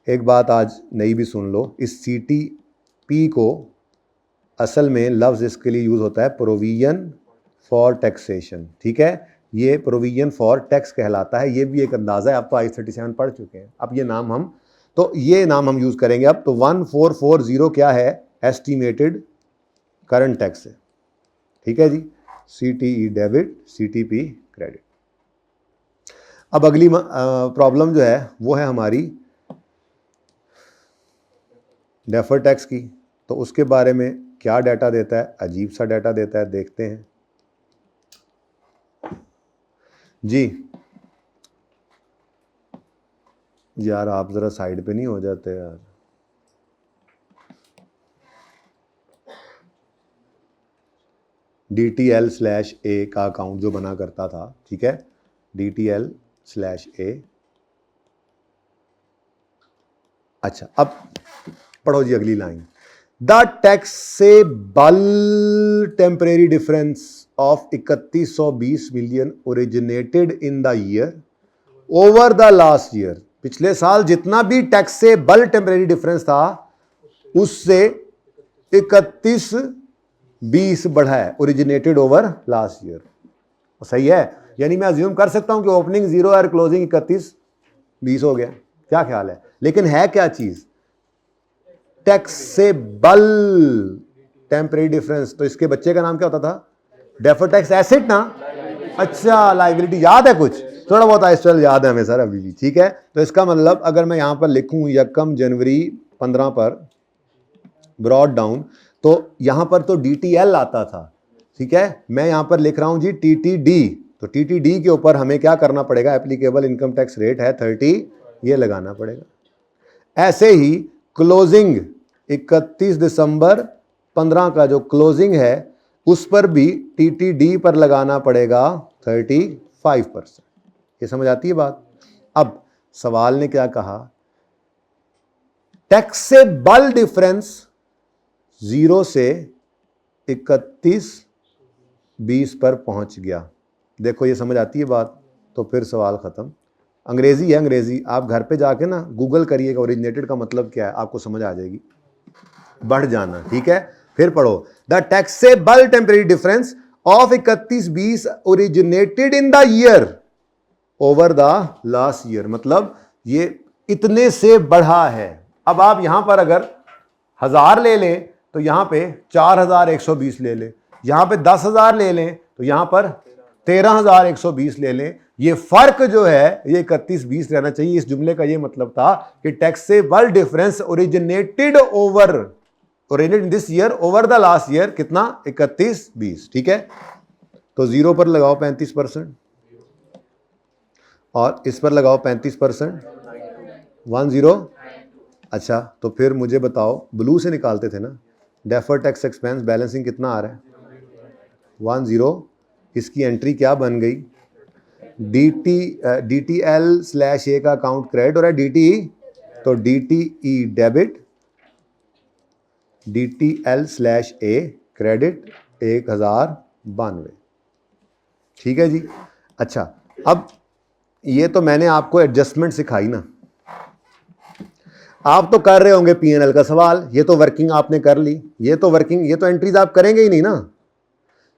Speaker 1: एक बात आज नई भी सुन लो, इस सीटीपी को असल में लफ्ज इसके लिए यूज होता है प्रोविजन फॉर टैक्सेशन, ठीक है, ये प्रोविजन फॉर टैक्स कहलाता है। ये भी एक अंदाजा है, आप तो आई 37 पढ़ चुके हैं, अब ये नाम हम यूज करेंगे अब। तो 1440 क्या है, एस्टिमेटेड करंट टैक्स है, ठीक है जी, सीटीई डेबिट सीटीपी क्रेडिट। अब अगली प्रॉब्लम जो है वो है हमारी डेफर टैक्स की। तो उसके बारे में क्या डाटा देता है, अजीब सा डाटा देता है, देखते हैं जी। यार आप जरा साइड पे नहीं हो जाते यार, DTL/A का अकाउंट जो बना करता था, ठीक है, DTL/A। अच्छा अब पढ़ो जी अगली line, the taxable temporary difference of 3120 million originated in the year over the last year. पिछले साल जितना भी टैक्सेबल टेम्परेरी डिफरेंस था उससे 3120 बढ़ा है, ओरिजिनेटेड ओवर लास्ट ईयर, सही है। यानी मैं अज्यूम कर सकता हूं कि ओपनिंग 0 और क्लोजिंग 3120 हो गया, क्या ख्याल है? लेकिन है क्या चीज, टैक्सेबल टेम्परेरी डिफरेंस। तो इसके बच्चे का नाम क्या होता था, डेफर्ड टैक्स एसेट ना, अच्छा लायबिलिटी, याद है कुछ थोड़ा बहुत आइस्टल याद है हमें सर अभी भी, ठीक है। तो इसका मतलब अगर मैं यहां पर लिखूं 1 जनवरी 15 पर ब्रॉड डाउन, तो यहां पर तो DTL आता था, ठीक है, मैं यहां पर लिख रहा हूं जी TTD। तो TTD के ऊपर हमें क्या करना पड़ेगा, एप्लीकेबल इनकम टैक्स रेट है 30, ये लगाना पड़ेगा। ऐसे ही क्लोजिंग 31 दिसंबर 15 का जो क्लोजिंग है उस पर भी TTD पर लगाना पड़ेगा 35%। ये समझ आती है बात? अब सवाल ने क्या कहा, टैक्सेबल डिफरेंस 0 से 3120 पर पहुंच गया। देखो ये समझ आती है बात? तो फिर सवाल खत्म। अंग्रेजी है, अंग्रेजी आप घर पे जाके ना गूगल करिएगा ओरिजिनेटेड का मतलब क्या है, आपको समझ आ जाएगी। बढ़ जाना, ठीक है, फिर पढ़ो, the taxable temporary difference of 3120 originated in the year over the last year, मतलब ये इतने से बढ़ा है। अब आप यहां पर अगर 1000 ले लें तो यहां पे 4120 ले लें, यहां पे 10,000 ले लें तो यहां पर 13,120 ले लें। ये फर्क जो है ये 3120 रहना चाहिए। इस जुमले का ये मतलब था कि taxable difference originated in this year over the last year कितना 3120। ठीक है, तो 0 पर लगाओ 35% और इस पर लगाओ 35%, 10। अच्छा, तो फिर मुझे बताओ, ब्लू से निकालते थे ना, डेफर्ड टैक्स एक्सपेंस बैलेंसिंग कितना आ रहा है 10। इसकी एंट्री क्या बन गई, DTL/A का अकाउंट क्रेडिट हो रहा है, DTE, तो DTE डेबिट, DTL/A क्रेडिट 1092। ठीक है जी। अच्छा, अब ये तो मैंने आपको एडजस्टमेंट सिखाई ना, आप तो कर रहे होंगे P&L का सवाल, ये तो वर्किंग आपने कर ली, ये तो एंट्रीज आप करेंगे ही नहीं ना,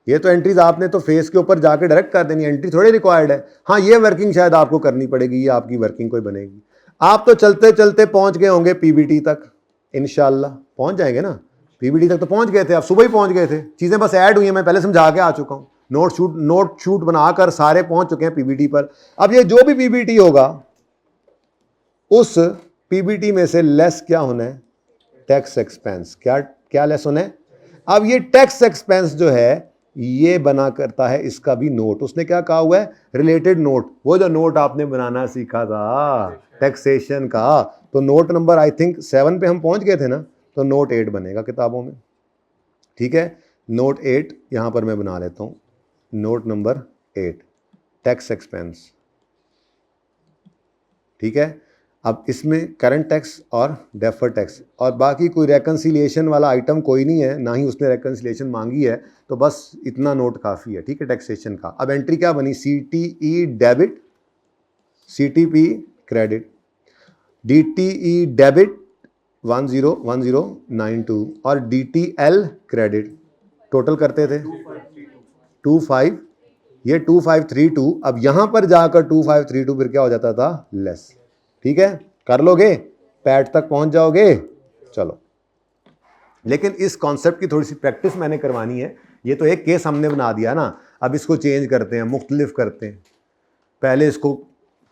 Speaker 1: ये तो एंट्रीज आपने तो फेस के ऊपर जाके डायरेक्ट कर देनी, एंट्री थोड़ी रिक्वायर्ड है। हाँ, ये वर्किंग शायद आपको करनी पड़ेगी, ये आपकी वर्किंग कोई बनेगी। आप तो चलते चलते पहुंच गए होंगे PBT तक, इंशाल्लाह पहुंच जाएंगे ना, PBT तक तो पहुंच गए थे, आप सुबह ही पहुंच गए थे, चीजें बस ऐड हुई हैं, मैं पहले समझा के आ चुका हूं, नोट शूट बनाकर सारे पहुंच चुके हैं PBT पर। अब ये जो भी PBT होगा उस PBT में से लेस क्या होना है, टैक्स एक्सपेंस। क्या लेस होना है। अब ये टैक्स एक्सपेंस जो है ये बना करता है इसका भी नोट। उसने क्या कहा हुआ है, रिलेटेड नोट, वो जो नोट आपने बनाना सीखा था टैक्सेशन का, तो नोट नंबर आई थिंक 7 पे हम पहुंच गए थे ना, तो नोट 8 बनेगा किताबों में। ठीक है, नोट 8 यहां पर मैं बना लेता हूं, नोट नंबर 8 टैक्स एक्सपेंस। ठीक है, अब इसमें करंट टैक्स और डेफर्ड टैक्स और बाकी कोई रेकन्सिलिएशन वाला आइटम कोई नहीं है, ना ही उसने रेकन्सिलिएशन मांगी है, तो बस इतना नोट काफ़ी है। ठीक है, टैक्सेशन का। अब एंट्री क्या बनी, CTE debit, CTP credit, DTE debit 101092 और DTL क्रेडिट। टोटल करते थे 25, ये 2532। अब यहां पर जाकर 2532 फिर क्या हो जाता था, लेस। ठीक है, कर लोगे, पैट तक पहुंच जाओगे। चलो, लेकिन इस कॉन्सेप्ट की थोड़ी सी प्रैक्टिस मैंने करवानी है। ये तो एक केस हमने बना दिया ना, अब इसको चेंज करते हैं, मुख्तलिफ करते हैं। पहले इसको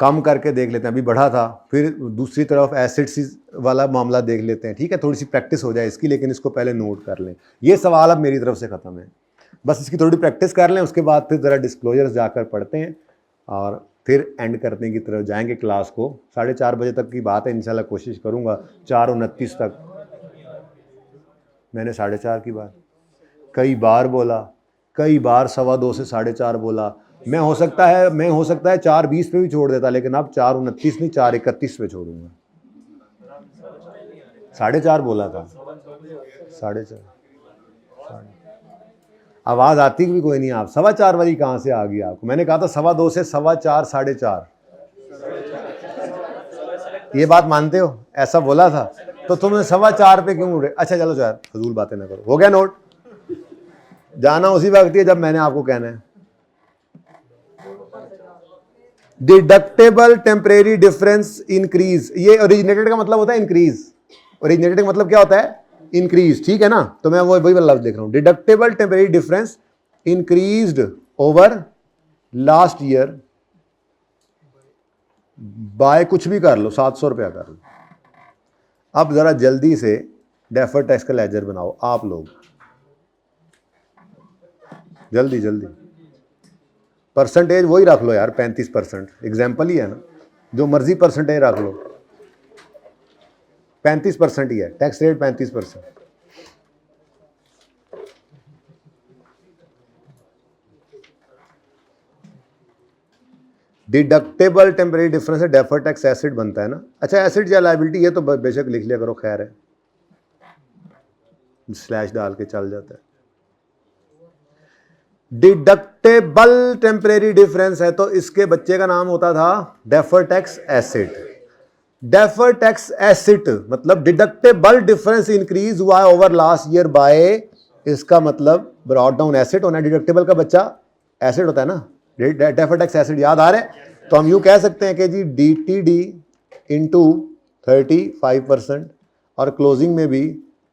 Speaker 1: कम करके देख लेते हैं, अभी बढ़ा था, फिर दूसरी तरफ एसिड्स वाला मामला देख लेते हैं। ठीक है, थोड़ी सी प्रैक्टिस हो जाए इसकी, लेकिन इसको पहले नोट कर लें। ये सवाल अब मेरी तरफ से ख़त्म है, बस इसकी थोड़ी प्रैक्टिस कर लें, उसके बाद फिर ज़रा डिस्क्लोजर्स जाकर पढ़ते हैं और फिर एंड करने की तरफ जाएंगे क्लास को। 4:30 बजे तक की बात है, इंशाल्लाह कोशिश करूँगा 4:29 तक। मैंने 4:30 की बात कई बार बोला, कई बार 2:15 से 4:30 बोला। मैं हो सकता है 4:20 पे भी छोड़ देता, लेकिन अब 4:29 नहीं 4:31 पे छोड़ूंगा। 4:30 बोला था, 4:30। आवाज़ आती भी कोई नहीं, आप 4:15 वाली कहाँ से आ गई आपको। मैंने कहा था 2:15 से 4:15 4:30। ये बात मानते हो, ऐसा बोला था, तो तुमने 4:15 पे क्यों उड़े। अच्छा चलो यार, फजूल बातें ना करो। हो गया नोट, जाना उसी वक्त है जब मैंने आपको कहना है। डिडक्टेबल टेम्परेरी डिफरेंस इंक्रीज, ये ओरिजिनेटेड का मतलब होता है इंक्रीज। ओरिजिनेटेड का मतलब क्या होता है, इंक्रीज। ठीक है ना, तो मैं वही वाला लफ्ज देख रहा हूं, deductible temporary difference increased over last year by, कुछ भी कर लो, 700 रुपया कर लो। अब जरा जल्दी से डेफर्ड टैक्स का लेजर बनाओ आप लोग, जल्दी जल्दी। परसेंटेज वही रख लो यार, 35%, एग्जाम्पल ही है ना, जो मर्जी परसेंटेज रख लो, 35% ही है tax rate, 35%। Deductible temporary difference है, डेफर्ड टैक्स एसिड बनता है ना। अच्छा, एसिड या लायबिलिटी, ये तो बेशक लिख लिया करो, खैर है, स्लैश डाल के चल जाता है। डिडक्टेबल टेम्परेरी डिफरेंस है तो इसके बच्चे का नाम होता था deferred tax acid. Deferred tax acid मतलब डिडक्टेबल डिफरेंस इंक्रीज हुआ है ओवर लास्ट ईयर बाय, इसका मतलब ब्रॉट डाउन एसिड होना। डिडक्टेबल का बच्चा एसिड होता है ना, डेफर्ड टैक्स एसिड याद आ रहा है। तो हम यूं कह सकते हैं कि जी DTD इंटू 35% और क्लोजिंग में भी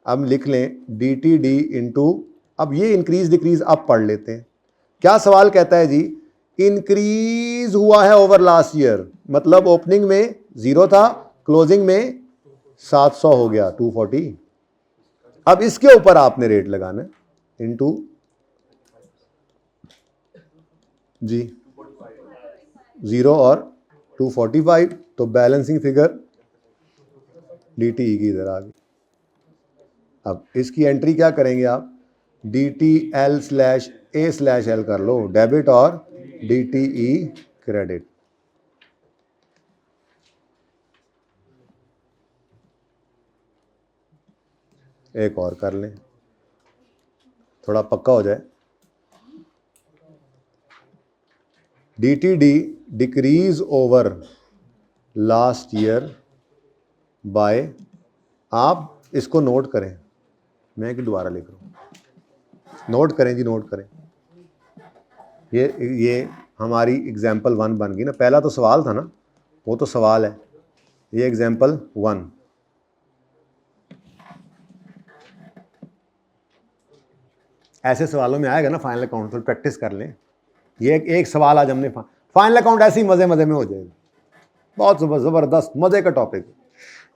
Speaker 1: अब लिख लें DTD इंटू, अब ये इंक्रीज डिक्रीज अब पढ़ लेते हैं। क्या सवाल कहता है जी, इंक्रीज हुआ है ओवर लास्ट ईयर, मतलब ओपनिंग में 0 था, क्लोजिंग में 700 हो गया 240। अब इसके ऊपर आपने रेट लगाना है इंटू जी 0 और 245, तो बैलेंसिंग फिगर DTE की इधर आ गई। अब इसकी एंट्री क्या करेंगे आप, DTL/A/L कर लो, डेबिट और DTE क्रेडिट। एक और कर लें, थोड़ा पक्का हो जाए। DTD decrease over last year by, आप इसको नोट करें, मैं कि दोबारा लिख रहा हूँ, नोट करें जी, नोट करें। ये हमारी एग्जाम्पल 1 बन गई ना, पहला तो सवाल था ना, वो तो सवाल है, ये एग्जाम्पल 1। ऐसे सवालों में आएगा ना फाइनल अकाउंट, तो प्रैक्टिस कर लें। ये एक सवाल आज हमने, फाइनल अकाउंट ऐसे ही मजे मजे में हो जाएगा, बहुत जबरदस्त मजे का टॉपिक।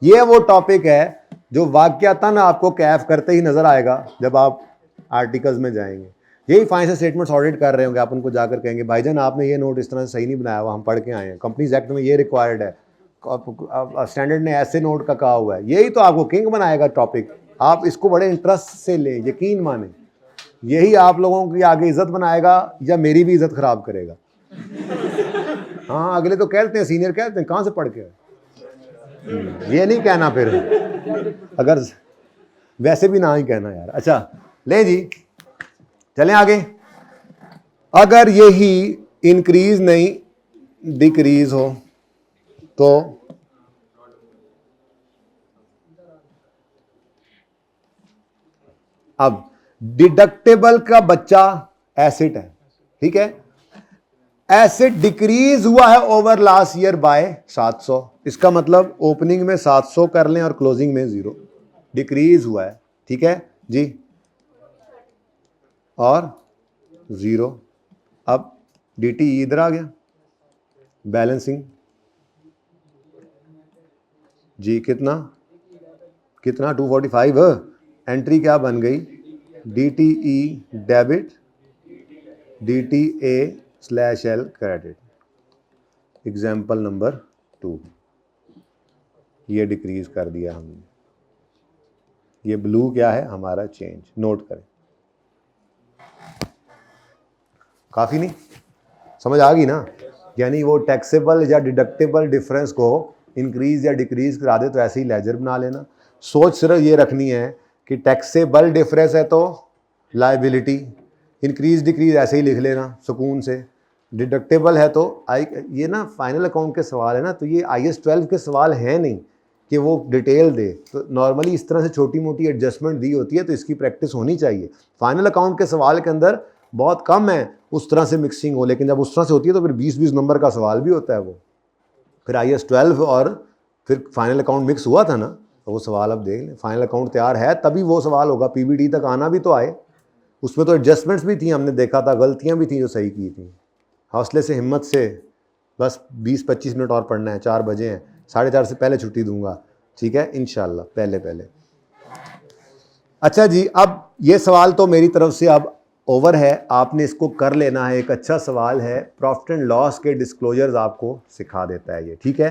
Speaker 1: ये वो टॉपिक है जो वाकयातन आपको कैफ करते ही नजर आएगा जब आप आर्टिकल्स में जाएंगे। यही फाइनेंशियल स्टेटमेंट्स ऑडिट कर रहे होंगे, आप उनको जाकर कहेंगे भाईजान आपने ये नोट इस तरह से सही नहीं बनाया हुआ, हम पढ़ के आए हैं, कंपनीज एक्ट में ये रिक्वायर्ड है, स्टैंडर्ड ने ऐसे नोट का कहा हुआ है। यही तो आपको किंग बनाएगा टॉपिक, आप इसको बड़े इंटरेस्ट से लें, यकीन माने, यही आप लोगों की आगे इज्जत बनाएगा या मेरी भी इज्जत खराब करेगा। हाँ, अगले तो कहते हैं, सीनियर कहते हैं कहाँ से पढ़ के, ये नहीं कहना फिर, अगर वैसे भी ना ही कहना यार। अच्छा ले जी, चलें आगे। अगर यही इंक्रीज नहीं डिक्रीज हो तो अब डिडक्टेबल का बच्चा एसेट है, ठीक है, एसेट डिक्रीज हुआ है ओवर लास्ट ईयर बाय 700, इसका मतलब ओपनिंग में 700 कर लें और क्लोजिंग में 0, डिक्रीज हुआ है, ठीक है जी, और 0। अब DTE इधर आ गया, बैलेंसिंग जी कितना 245, एंट्री क्या बन गई, DTE debit DTA/L credit. Example number 2, ये डिक्रीज कर दिया हमने, ये ब्लू क्या है हमारा चेंज, नोट करें। काफ़ी नहीं समझ आ गई ना, यानी वो टैक्सेबल या डिडक्टेबल डिफरेंस को इंक्रीज या डिक्रीज करा दे तो ऐसे ही लेजर बना लेना। सोच सिर्फ ये रखनी है कि टैक्सेबल डिफरेंस है तो लायबिलिटी, इंक्रीज डिक्रीज ऐसे ही लिख लेना सुकून से, डिडक्टेबल है तो ये ना फाइनल अकाउंट के सवाल है ना, तो ये IAS 12 के सवाल हैं नहीं कि वो डिटेल दे, तो नॉर्मली इस तरह से छोटी मोटी एडजस्टमेंट दी होती है, तो इसकी प्रैक्टिस होनी चाहिए। फाइनल अकाउंट के सवाल के अंदर बहुत कम है उस तरह से मिक्सिंग हो, लेकिन जब उस तरह से होती है तो फिर 20-20 नंबर का सवाल भी होता है वो। फिर IAS 12 और फिर फाइनल अकाउंट मिक्स हुआ था ना, तो वो सवाल अब देख लें, फाइनल अकाउंट तैयार है तभी वो सवाल होगा, PBT तक आना भी तो आए, उसमें तो एडजस्टमेंट्स भी थी, हमने देखा था, गलतियाँ भी थी जो सही की थी। हौसले से हिम्मत से, बस 20-25 मिनट और पढ़ना है, 4 बजे हैं, 4:30 से पहले छुट्टी दूंगा, ठीक है इंशाल्लाह, पहले। अच्छा जी, अब ये सवाल तो मेरी तरफ से अब ओवर है, आपने इसको कर लेना है। एक अच्छा सवाल है, प्रॉफिट एंड लॉस के डिस्क्लोजर्स आपको सिखा देता है ये, ठीक है।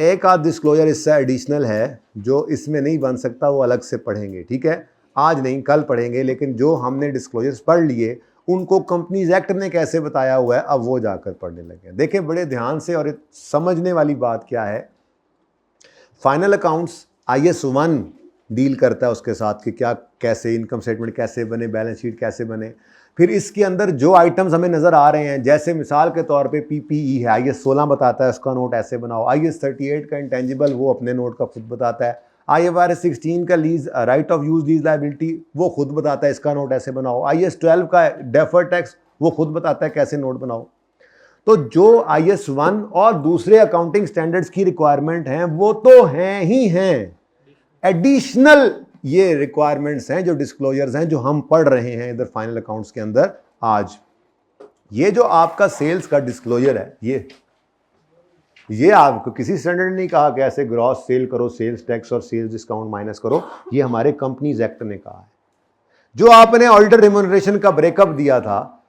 Speaker 1: एक आध डिस्क्लोजर इससे एडिशनल है जो इसमें नहीं बन सकता, वो अलग से पढ़ेंगे, ठीक है, आज नहीं कल पढ़ेंगे, लेकिन जो हमने डिस्क्लोजर्स पढ़ लिए उनको कंपनीज एक्ट ने कैसे बताया हुआ है अब वो जाकर पढ़ने लगे। देखें बड़े ध्यान से, और समझने वाली बात क्या है, फाइनल अकाउंट्स IAS 1 डील करता है उसके साथ कि क्या कैसे इनकम स्टेटमेंट कैसे बने, बैलेंस शीट कैसे बने। फिर इसके अंदर जो आइटम्स हमें नज़र आ रहे हैं, जैसे मिसाल के तौर पे PPE है, IAS 16 बताता है उसका नोट ऐसे बनाओ, IAS 38 का इंटेंजिबल वो अपने नोट का खुद बताता है, IFRS 16 का lease right of use lease liability वो खुद बताता है इसका नोट ऐसे बनाओ, IAS 12 का डेफर्ड टैक्स वो खुद बताता है कैसे नोट बनाओ। तो जो IAS 1 और दूसरे अकाउंटिंग स्टैंडर्ड्स की रिक्वायरमेंट हैं वो तो हैं ही हैं, एडिशनल ये रिक्वायरमेंट्स हैं, जो डिस्क्लोजर्स हैं, जो हम पढ़ रहे हैं इधर फाइनल अकाउंट्स के अंदर आज। ये जो आपका सेल्स का डिस्क्लोजर है, ये आपको किसी स्टैंडर्ड ने नहीं कहा कि ऐसे ग्रॉस सेल करो, सेल्स टैक्स और सेल्स डिस्काउंट माइनस करो। ये हमारे कंपनीज एक्ट ने कहा है। जो आपने ऑडिटर रिम्यूनरेशन का ब्रेकअप दिया था,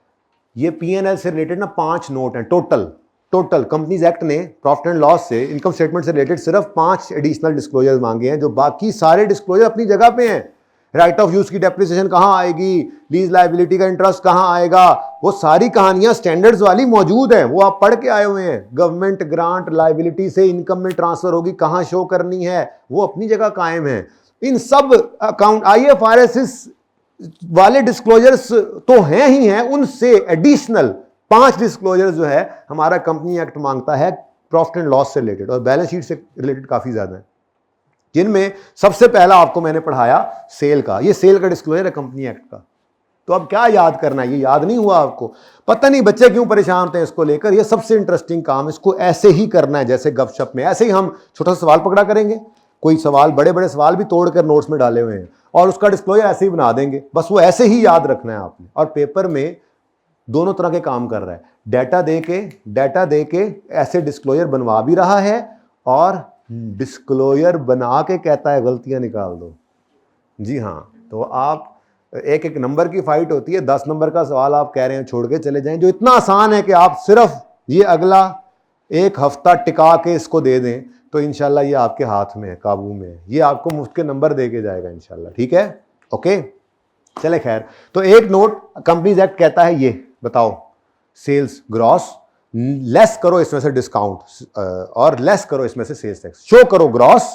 Speaker 1: ये P&L से रिलेटेड ना 5 नोट हैं टोटल कंपनीज एक्ट ने प्रॉफिट एंड लॉस से, इनकम स्टेटमेंट से रिलेटेड सिर्फ 5 एडिशनल डिस्क्लोजर मांगे हैं, जो बाकी सारे डिस्क्लोजर अपनी जगह पे हैं। राइट ऑफ यूज की डेप्रिसिएशन कहां आएगी, लीज लायबिलिटी का इंटरेस्ट कहां आएगा, वो सारी कहानियां स्टैंडर्ड्स वाली मौजूद है, वो आप पढ़ के आए हुए हैं। गवर्नमेंट ग्रांट लायबिलिटी से इनकम में ट्रांसफर होगी, कहां शो करनी है, वो अपनी जगह कायम है। इन सब अकाउंट IFRS वाले डिस्क्लोजर्स तो हैं ही हैं, उनसे एडिशनल 5 डिस्क्लोजर जो है हमारा कंपनी एक्ट मांगता है प्रॉफिट एंड लॉस से रिलेटेड, और बैलेंस शीट से रिलेटेड काफी ज्यादा है, जिनमें सबसे पहला आपको मैंने पढ़ाया सेल का। ये सेल का डिस्क्लोजर है कंपनी एक्ट का। तो अब क्या याद करना है, ये याद नहीं हुआ आपको? पता नहीं बच्चे क्यों परेशान होते हैं इसको लेकर। ये सबसे इंटरेस्टिंग काम, इसको ऐसे ही करना है जैसे गपशप में। ऐसे ही हम छोटा सा सवाल पकड़ा करेंगे, कोई सवाल, बड़े बड़े सवाल भी तोड़कर नोट्स में डाले हुए हैं, और उसका डिस्क्लोजर ऐसे ही बना देंगे, बस वो ऐसे ही याद रखना है आपने। और पेपर में दोनों तरह के काम कर रहा है, डाटा दे के ऐसे डिस्क्लोजर बनवा भी रहा है, और डिस्क्लोजर बना के कहता है गलतियां निकाल दो। जी हाँ, तो आप एक एक नंबर की फाइट होती है। 10 नंबर का सवाल आप कह रहे हैं छोड़ के चले जाएं, जो इतना आसान है कि आप सिर्फ ये अगला 1 हफ्ता टिका के इसको दे दें, तो इंशाल्लाह ये आपके हाथ में है, काबू में है। ये आपको मुफ्त के नंबर दे के जाएगा इंशाल्लाह, ठीक है? ओके, चले खैर। तो एक नोट कंपनीज एक्ट कहता है, ये बताओ, सेल्स ग्रॉस लेस करो इसमें से डिस्काउंट, और लेस करो इसमें से सेल्स टैक्स, शो करो ग्रॉस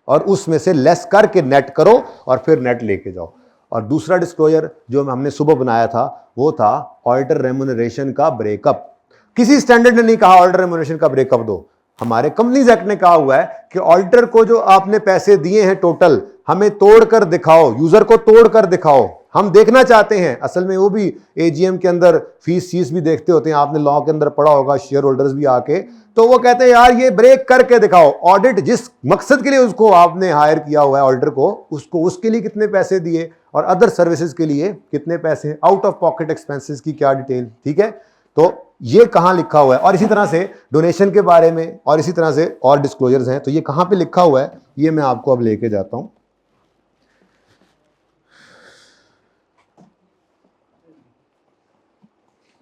Speaker 1: और उसमें से लेस करके नेट करो, और फिर नेट लेके जाओ। और दूसरा डिस्क्लोजर जो हमने सुबह बनाया था, वो था ऑडिटर रेम्यूनरेशन का ब्रेकअप। किसी स्टैंडर्ड ने नहीं कहा ऑडिटर रेम्यूनरेशन का ब्रेकअप दो, हमारे कंपनीज एक्ट ने कहा हुआ है कि ऑडिटर को जो आपने पैसे दिए हैं टोटल, हमें तोड़कर दिखाओ, यूजर को तोड़कर दिखाओ, हम देखना चाहते हैं। असल में वो भी AGM के अंदर फीस भी देखते होते हैं, आपने लॉ के अंदर पढ़ा होगा, शेयर होल्डर्स भी आके, तो वो कहते हैं यार ये ब्रेक करके दिखाओ। ऑडिट जिस मकसद के लिए उसको आपने हायर किया हुआ है ऑडिटर को, उसको उसके लिए कितने पैसे दिए, और अदर सर्विसेज के लिए कितने पैसे, आउट ऑफ पॉकेट एक्सपेंसेस की क्या डिटेल, ठीक है? तो ये कहां लिखा हुआ है, और इसी तरह से डोनेशन के बारे में, और इसी तरह से और डिस्क्लोजर्स हैं, तो ये कहां पे लिखा हुआ है, ये मैं आपको अब लेके जाता हूं।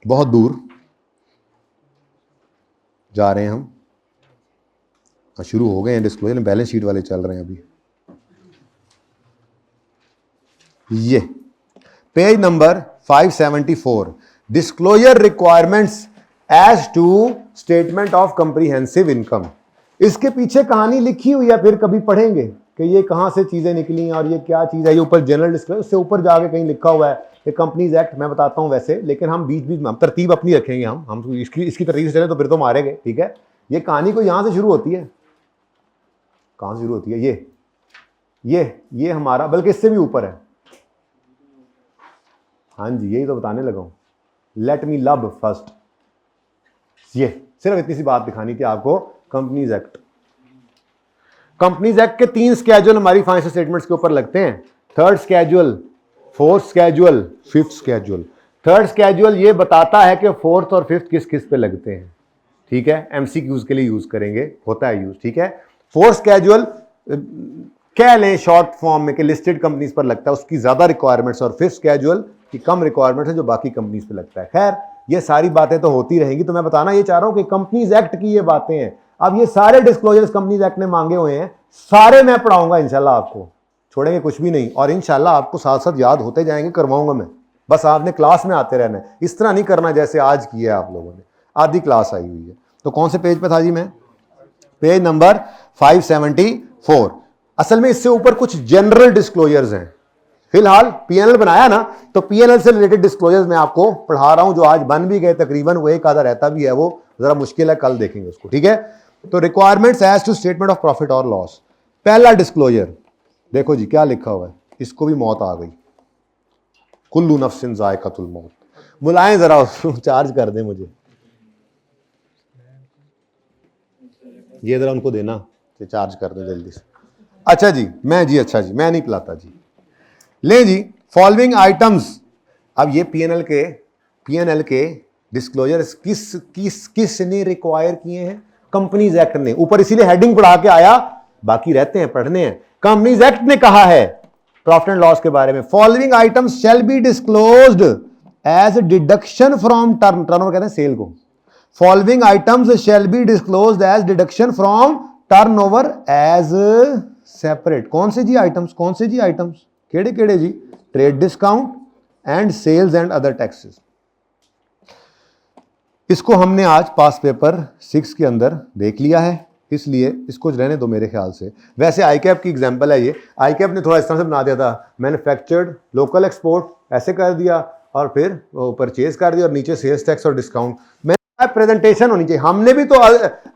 Speaker 1: बहुत दूर जा रहे हैं हम, शुरू हो गए हैं डिस्क्लोजर, बैलेंस शीट वाले चल रहे हैं अभी। ये page number 574, disclosure requirements as to statement of comprehensive income. इसके पीछे कहानी लिखी हुई है, फिर कभी पढ़ेंगे कि ये कहां से चीजें निकली और ये क्या चीज है। ये ऊपर जनरल डिस्क्लोजर, उससे ऊपर जाके कहीं लिखा हुआ है कि कंपनीज एक्ट, मैं बताता हूं वैसे, लेकिन हम बीच में हम तरतीब अपनी रखेंगे, हम तो इसकी तरतीब से चले तो फिर तो मारेंगे, ठीक है? ये कहानी को यहां से शुरू होती है, कहां से शुरू होती है, ये हमारा, बल्कि इससे भी ऊपर है। हाँ जी, यही तो बताने लगा हूं। लेट मी लब फर्स्ट, ये सिर्फ इतनी सी बात दिखानी थी आपको। कंपनीज एक्ट के 3 स्केड्यूल हमारी फाइनेंशियल स्टेटमेंट्स के ऊपर लगते हैं। 3rd schedule, 4th schedule, 5th schedule. 3rd schedule ये बताता है कि 4th और 5th किस किस पे लगते हैं, ठीक है? MCQs के लिए यूज करेंगे, होता है यूज, ठीक है? 4th स्केड्यूल कह लें शॉर्ट फॉर्म में कि लिस्टेड कंपनीज पर लगता है, उसकी ज्यादा रिक्वायरमेंट्स, और 5th स्केड्यूल की कम रिक्वायरमेंट्स है जो बाकी कंपनीज पे लगता है। खैर, ये सारी बातें तो होती रहेंगी, तो मैं बताना ये चाह रहा हूं कि कंपनीज एक्ट की ये बातें हैं। अब ये सारे डिस्क्लोजर्स कंपनीज एक्ट ने मांगे हुए हैं, सारे मैं पढ़ाऊंगा इंशाल्लाह, आपको छोड़ेंगे कुछ भी नहीं, और इंशाल्लाह आपको साथ साथ याद होते जाएंगे, करवाऊंगा मैं। बस आपने क्लास में आते रहना है, इस तरह नहीं करना जैसे आज किया है आप लोगों ने, आधी क्लास आई हुई है। तो कौन से पेज पे था जी मैं? Page number 574। असल में इससे ऊपर कुछ जनरल डिस्क्लोजर्स हैं। फिलहाल P&L बनाया ना, तो P&L से रिलेटेड डिस्क्लोजर्स मैं आपको पढ़ा रहा हूं, जो आज बन भी गए तकरीबन, वो एक आधा रहता भी है, वो जरा मुश्किल है, कल देखेंगे उसको, ठीक है? तो requirements as to statement of profit और लॉस। पहला डिस्क्लोजर देखो जी, क्या लिखा हुआ है, इसको भी मौत आ गई, कुल्लू नफ्सिन जायकातुल मौत। बुलाएं जरा उसको, चार्ज कर दें मुझे, ये जरा उनको देना कि चार्ज कर दें जल्दी से। अच्छा जी, मैं नहीं पिलाता जी, ले जी, फॉलोइंग आइटम्स। अब ये पीएनएल के डिस्क्लोजर किसने रिक्वायर किए हैं? कंपनीज एक्ट ने। ऊपर इसीलिए हेडिंग पढ़ा के आया, बाकी रहते हैं पढ़ने हैं। कंपनीज एक्ट ने कहा है प्रॉफिट एंड लॉस के बारे में, following items shall be disclosed as deduction from turnover कहते हैं सेल को। Following items shall be disclosed as deduction from turnover as separate. कौन से जी आइटम्स? कौन से जी आइटम्स? केड़े केड़े जी? Trade discount and sales and other taxes. इसको हमने आज पास पेपर 6 के अंदर देख लिया है, इसलिए इसको रहने दो मेरे ख्याल से। वैसे आईकैप की एग्जांपल है ये। आईकैप ने थोड़ा इस तरह से बना दिया था, मैन्युफैक्चर्ड, लोकल एक्सपोर्ट ऐसे कर दिया और फिर परचेज कर दिया और नीचे सेल्स टैक्स और डिस्काउंट। मैं प्रेजेंटेशन होनी चाहिए। हमने भी तो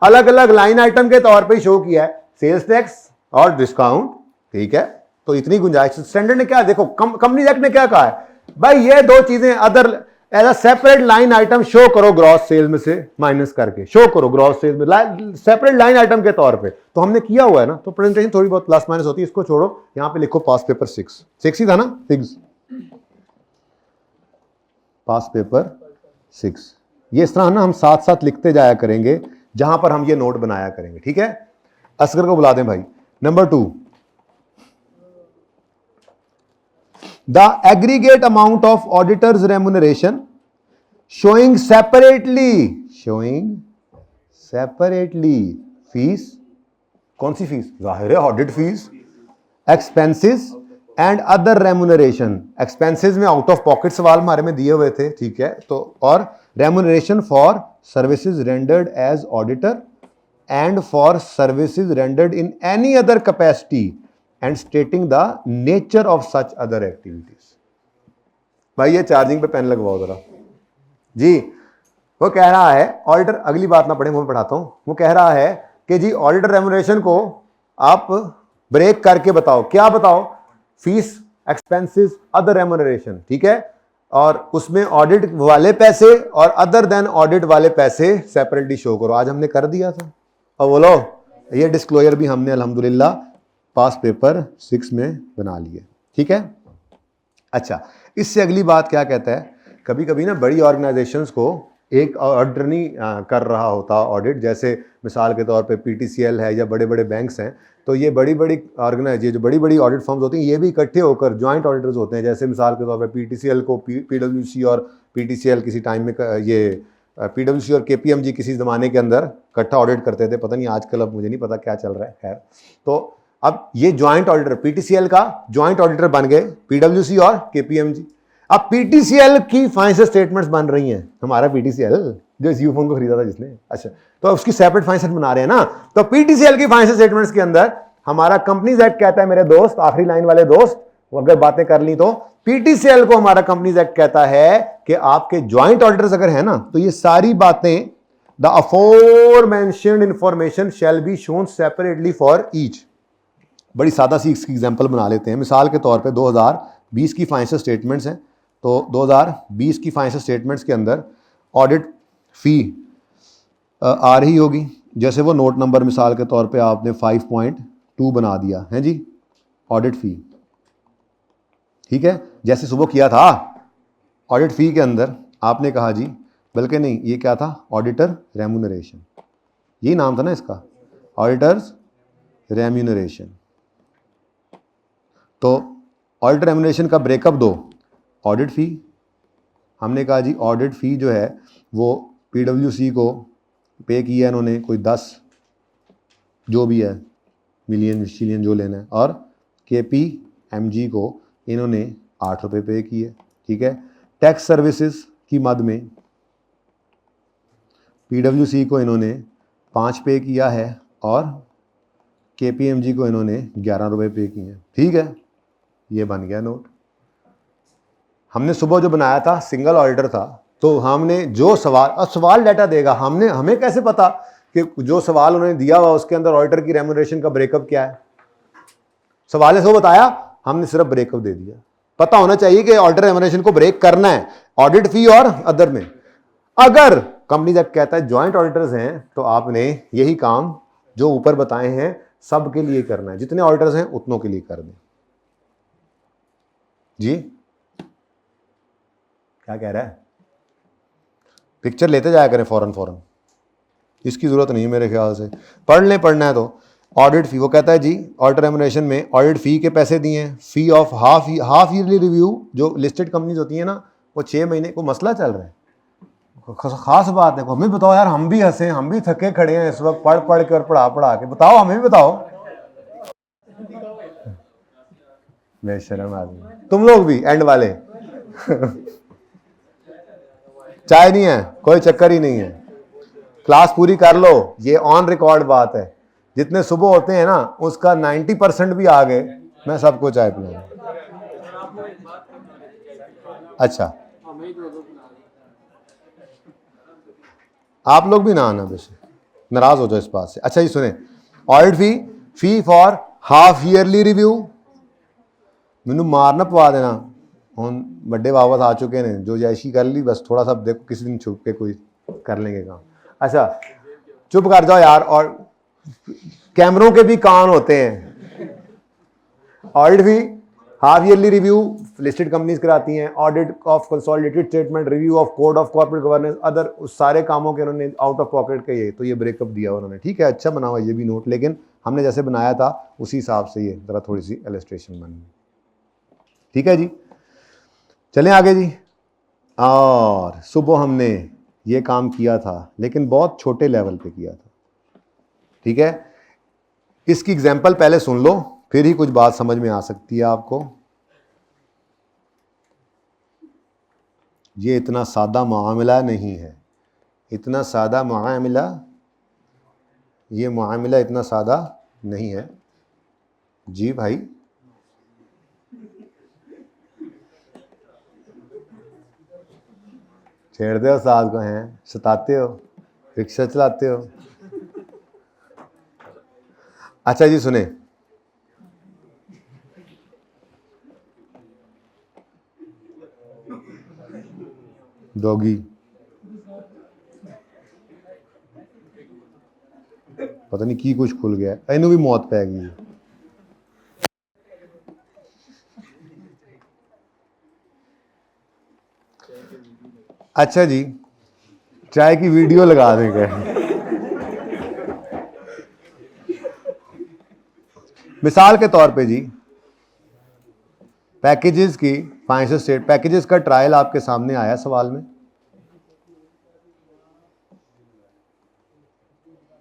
Speaker 1: अलग अलग लाइन आइटम के तौर पर ही शो किया है, सेल्स टैक्स और डिस्काउंट, ठीक है। तो इतनी गुंजाइश स्टैंडर्ड ने क्या, देखो कंपनी एक्ट ने क्या कहा है भाई, ये दो चीजें other as a separate line item show करो, ग्रॉस सेल में से माइनस करके शो करो ग्रॉस सेल में सेपरेट लाइन आइटम के तौर पे। तो हमने किया हुआ है ना, तो प्रेजेंटेशन थोड़ी बहुत प्लस माइनस होती है, इसको छोड़ो, यहां पे लिखो पास पेपर 6 ही था ना, 6 पास पेपर 6। ये इस तरह ना हम साथ साथ लिखते जाया करेंगे जहां पर हम ये नोट बनाया करेंगे, ठीक है। असगर को बुला दें भाई। Number 2, the aggregate amount of auditor's remuneration showing separately fees, कौन सी फीस? जाहिर है audit fees, expenses and other remuneration. Expenses में आउट ऑफ पॉकेट सवाल हमारे में दिए हुए थे, ठीक है। तो और remuneration for services rendered as auditor and for services rendered in any other capacity and stating the nature of such other activities. भाई ये चार्जिंग पे पेन लगवाओ जरा जी। वो कह रहा है ऑडिटर, अगली बात ना पढ़े, मैं पढ़ाता हूं। वो कह रहा है कि जी ऑडिटर रेम्यूनरेशन को आप ब्रेक करके बताओ। क्या बताओ? फीस, एक्सपेंसेस, अदर रेम्यूनरेशन, ठीक है। और उसमें ऑडिट वाले पैसे और अदर देन ऑडिट वाले पैसे सेपरेटली शो करो। आज हमने कर दिया था। और बोलो ये डिस्क्लोजर भी हमने अल्हम्दुलिल्लाह पास पेपर 6 में बना लिए, ठीक है। अच्छा, इससे अगली बात क्या कहता है, कभी कभी ना बड़ी ऑर्गेनाइजेशंस को एक ऑडिटर नहीं कर रहा होता ऑडिट, जैसे मिसाल के तौर पे पीटीसीएल है या बड़े बड़े बैंक्स हैं, तो ये बड़ी बड़ी जो बड़ी बड़ी ऑडिट फर्म्स होती हैं ये भी इकट्ठे होकर जॉइंट ऑडिटर्स होते हैं। जैसे मिसाल के तौर पे पीटीसीएल को पीडब्ल्यूसी और पीटीसीएल किसी टाइम में ये पीडब्ल्यूसी और केपीएमजी किसी ज़माने के अंदर इकट्ठा ऑडिट करते थे, पता नहीं आजकल, अब मुझे नहीं पता क्या चल रहा है, खैर। तो अब ये जॉइंट ऑडिटर पीटीसीएल का जॉइंट ऑडिटर बन गए पीडब्ल्यूसी और केपीएमजी। अब पीटीसीएल की फाइनेंशियल स्टेटमेंट्स बन रही हैं, हमारा पीटीसीएल जो इस यूफोन को खरीदा था जिसने, अच्छा, तो उसकी सेपरेट फाइनेंशियल बना रहे हैं ना। तो पीटीसीएल की फाइनेंशियल स्टेटमेंट्स के अंदर हमारा कंपनीज एक्ट कहता है, मेरे दोस्त, आखिरी लाइन वाले दोस्त, अगर बातें कर ली तो पीटीसीएल को हमारा कंपनीज एक्ट कहता है कि आपके जॉइंट ऑडिटर्स अगर है ना, तो ये सारी बातें the aforementioned information shall be shown separately for each. बड़ी सादा सी इसकी एग्जांपल बना लेते हैं। मिसाल के तौर पे 2020 की फाइनेंशियल स्टेटमेंट्स हैं, तो 2020 की फाइनेंशियल स्टेटमेंट्स के अंदर ऑडिट फी आ रही होगी, जैसे वो नोट नंबर मिसाल के तौर पे आपने 5.2 बना दिया है जी, ऑडिट फी, ठीक है। जैसे सुबह किया था ऑडिट फी के अंदर आपने कहा जी, बल्कि नहीं, ये क्या था, ऑडिटर रेम्यूनरेशन, यही नाम था ना इसका, ऑडिटर्स रेम्यूनरेशन। तो ऑडिटर रेम्यूनरेशन का ब्रेकअप दो, ऑडिट फ़ी, हमने कहा जी ऑडिट फ़ी जो है वो पीडब्ल्यूसी को पे किया है इन्होंने कोई 10 जो भी है मिलियन शिलियन जो लेना है, और केपीएमजी को इन्होंने 8 रुपये पे किए, ठीक है। टैक्स सर्विसेज की मद में पीडब्ल्यूसी को इन्होंने 5 पे किया है और केपीएमजी को इन्होंने 11 रुपये पे किए हैं, ठीक है। ये बन गया नोट। हमने सुबह जो बनाया था सिंगल ऑडिटर था, तो हमने जो सवाल डाटा देगा, हमें कैसे पता कि जो सवाल उन्होंने दिया हुआ उसके अंदर ऑडिटर की रेम्यूनरेशन का ब्रेकअप क्या है? सवाल है, सो बताया, हमने सिर्फ ब्रेकअप दे दिया। पता होना चाहिए कि ऑडिटर रेम्यूनरेशन को ब्रेक करना है ऑडिट फी और अदर में। अगर कंपनी जब कहता है जॉइंट ऑडिटर्स हैं, तो आपने यही काम जो ऊपर बताए हैं सबके लिए करना है, जितने ऑडिटर्स हैं उतनों के लिए कर दें। जी क्या कह रहा है? पिक्चर लेते जाया करें फौरन, इसकी ज़रूरत नहीं है मेरे ख्याल से। पढ़ना है तो ऑडिट फ़ी, वो कहता है जी ऑडिट रेम्युनरेशन में ऑडिट फ़ी के पैसे दिए हैं, फ़ी ऑफ हाफ ईयरली रिव्यू। जो लिस्टेड कंपनीज होती हैं ना, वो 6 महीने को मसला चल रहा है, ख़ास बात है। हमें बताओ यार, हम भी हंसे, हम भी थके खड़े हैं इस वक्त पढ़ के और पढ़ा के। बताओ, हमें भी बताओ। बेशरम आदमी तुम लोग भी एंड वाले। चाय नहीं है, कोई चक्कर ही नहीं है, क्लास पूरी कर लो, ये ऑन रिकॉर्ड बात है। जितने सुबह होते हैं ना, उसका 90% भी आ गए, मैं सबको चाय पिलाऊंगा। अच्छा, आप लोग भी ना आना बेशक, नाराज हो जाओ इस बात से। अच्छा जी सुने, audit fee for half yearly review. मैनू मारना पवा देना, हम बड़े वापस आ चुके हैं, जो जैशी कर ली बस, थोड़ा सा देखो किसी दिन छुप के कोई कर लेंगे काम। अच्छा चुप कर जाओ यार, और कैमरों के भी कान होते हैं। Audit fee half yearly review listed companies कराती हैं, audit of consolidated statement, review of code of corporate governance, other, उस सारे कामों के उन्होंने आउट ऑफ पॉकेट के ये तो ये ब्रेकअप दिया उन्होंने। ठीक है, अच्छा बना हुआ ये भी नोट, लेकिन हमने जैसे बनाया था उसी हिसाब से ये जरा थोड़ी सी इलस्ट्रेशन बनी। ठीक है जी, चलें आगे जी। और सुबह हमने ये काम किया था, लेकिन बहुत छोटे लेवल पे किया था। ठीक है, इसकी एग्जांपल पहले सुन लो, फिर ही कुछ बात समझ में आ सकती है आपको। ये इतना सादा मामला नहीं है, इतना सादा मामला, ये मामला इतना सादा नहीं है जी भाई। छेड़ते हो साथ को, हैं सताते हो, रिक्शा चलाते हो। अच्छा जी सुने, डॉगी पता नहीं की कुछ खुल गया, इनू भी मौत पै गई। अच्छा जी, चाय की वीडियो लगा देंगे। मिसाल के तौर पे जी, पैकेजेस की फाइनेंशियल स्टेट, पैकेजेस का ट्रायल आपके सामने आया सवाल में।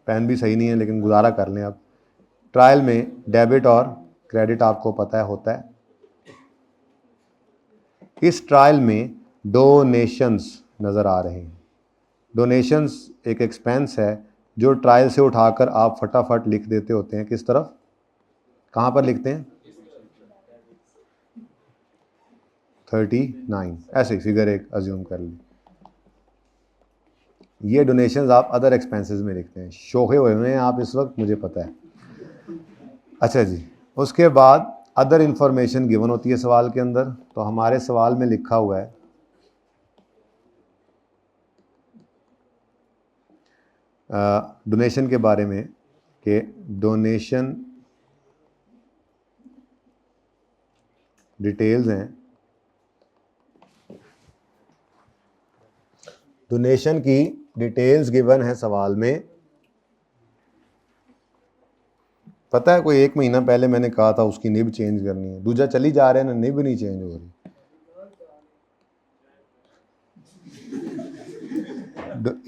Speaker 1: पेन भी सही नहीं है, लेकिन गुजारा कर लें आप। ट्रायल में डेबिट और क्रेडिट आपको पता है होता है। इस ट्रायल में डोनेशंस नज़र आ रहे हैं। डोनेशंस एक एक्सपेंस है जो ट्रायल से उठाकर आप फटाफट लिख देते होते हैं। किस तरफ, कहाँ पर लिखते हैं? 39, ऐसे फिगर एक अज्यूम कर ली। ये डोनेशंस आप अदर एक्सपेंसेस में लिखते हैं। शोखे हुए हैं आप इस वक्त, मुझे पता है। अच्छा जी, उसके बाद अदर इंफॉर्मेशन गिवन होती है सवाल के अंदर। तो हमारे सवाल में लिखा हुआ है डोनेशन के बारे में कि डोनेशन डिटेल्स हैं, डोनेशन की डिटेल्स गिवन है सवाल में। पता है, कोई 1 महीना पहले मैंने कहा था उसकी निब चेंज करनी है, दूजा चली जा रहे हैं ना, निब नहीं चेंज हो रही।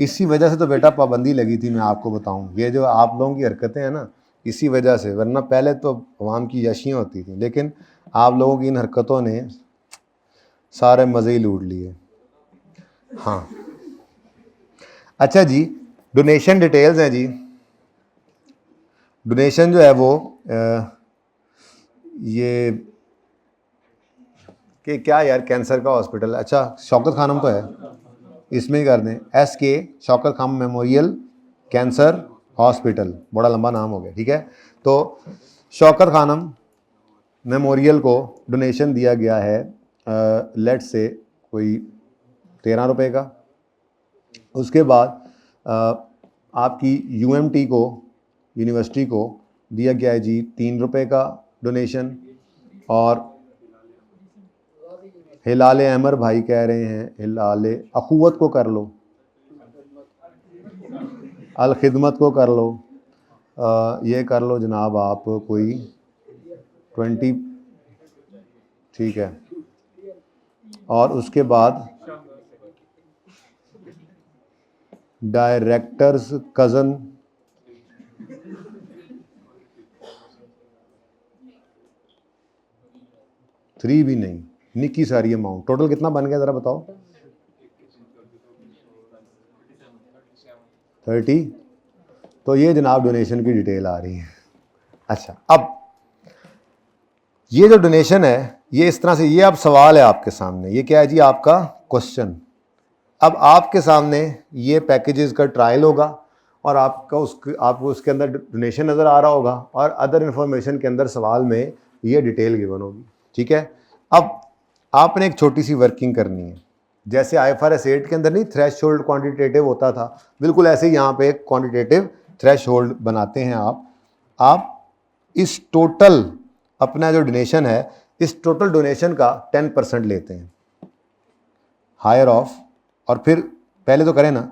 Speaker 1: इसी वजह से तो बेटा पाबंदी लगी थी, मैं आपको बताऊं, ये जो आप लोगों की हरकतें हैं ना, इसी वजह से। वरना पहले तो अवाम की यशियाँ होती थी, लेकिन आप लोगों की इन हरकतों ने सारे मज़े ही लूट लिए। हाँ अच्छा जी, डोनेशन डिटेल्स हैं जी। डोनेशन जो है वो ये कि क्या यार, कैंसर का हॉस्पिटल, अच्छा शौकत खानम तो है, इसमें ही कर दें, SK Shaukat Khanum memorial cancer hospital, बड़ा लंबा नाम हो गया। ठीक है, तो शौकत खानम मेमोरियल को डोनेशन दिया गया है लेट से कोई 13 रुपये का। उसके बाद आपकी UMT को, यूनिवर्सिटी को दिया गया है जी 3 रुपये का डोनेशन। और हिलाल अमर भाई कह रहे हैं हिलाल अखुवत को कर लो, अल खिदमत को कर लो, ये कर लो जनाब आप कोई 20, ठीक है। और उसके बाद डायरेक्टर्स कज़न, थ्री भी नहीं, निकी सारी अमाउंट, टोटल कितना बन गया ज़रा बताओ? 30। तो ये जनाब डोनेशन की डिटेल आ रही है। अच्छा, अब ये जो डोनेशन है ये इस तरह से, ये अब सवाल है आपके सामने, ये क्या है जी? आपका क्वेश्चन। अब आपके सामने ये पैकेजेस का ट्रायल होगा और आपको उसके अंदर डोनेशन नज़र आ रहा होगा और अदर इन्फॉर्मेशन के अंदर सवाल में ये डिटेल गिवन होगी, ठीक है। अब आपने एक छोटी सी वर्किंग करनी है, जैसे IFRS 8 के अंदर नहीं थ्रेशोल्ड क्वांटिटेटिव होता था, बिल्कुल ऐसे ही यहाँ पे एक क्वांटिटेटिव थ्रेशोल्ड बनाते हैं आप इस टोटल अपना जो डोनेशन है, इस टोटल डोनेशन का 10% लेते हैं हायर ऑफ, और फिर पहले तो करें ना,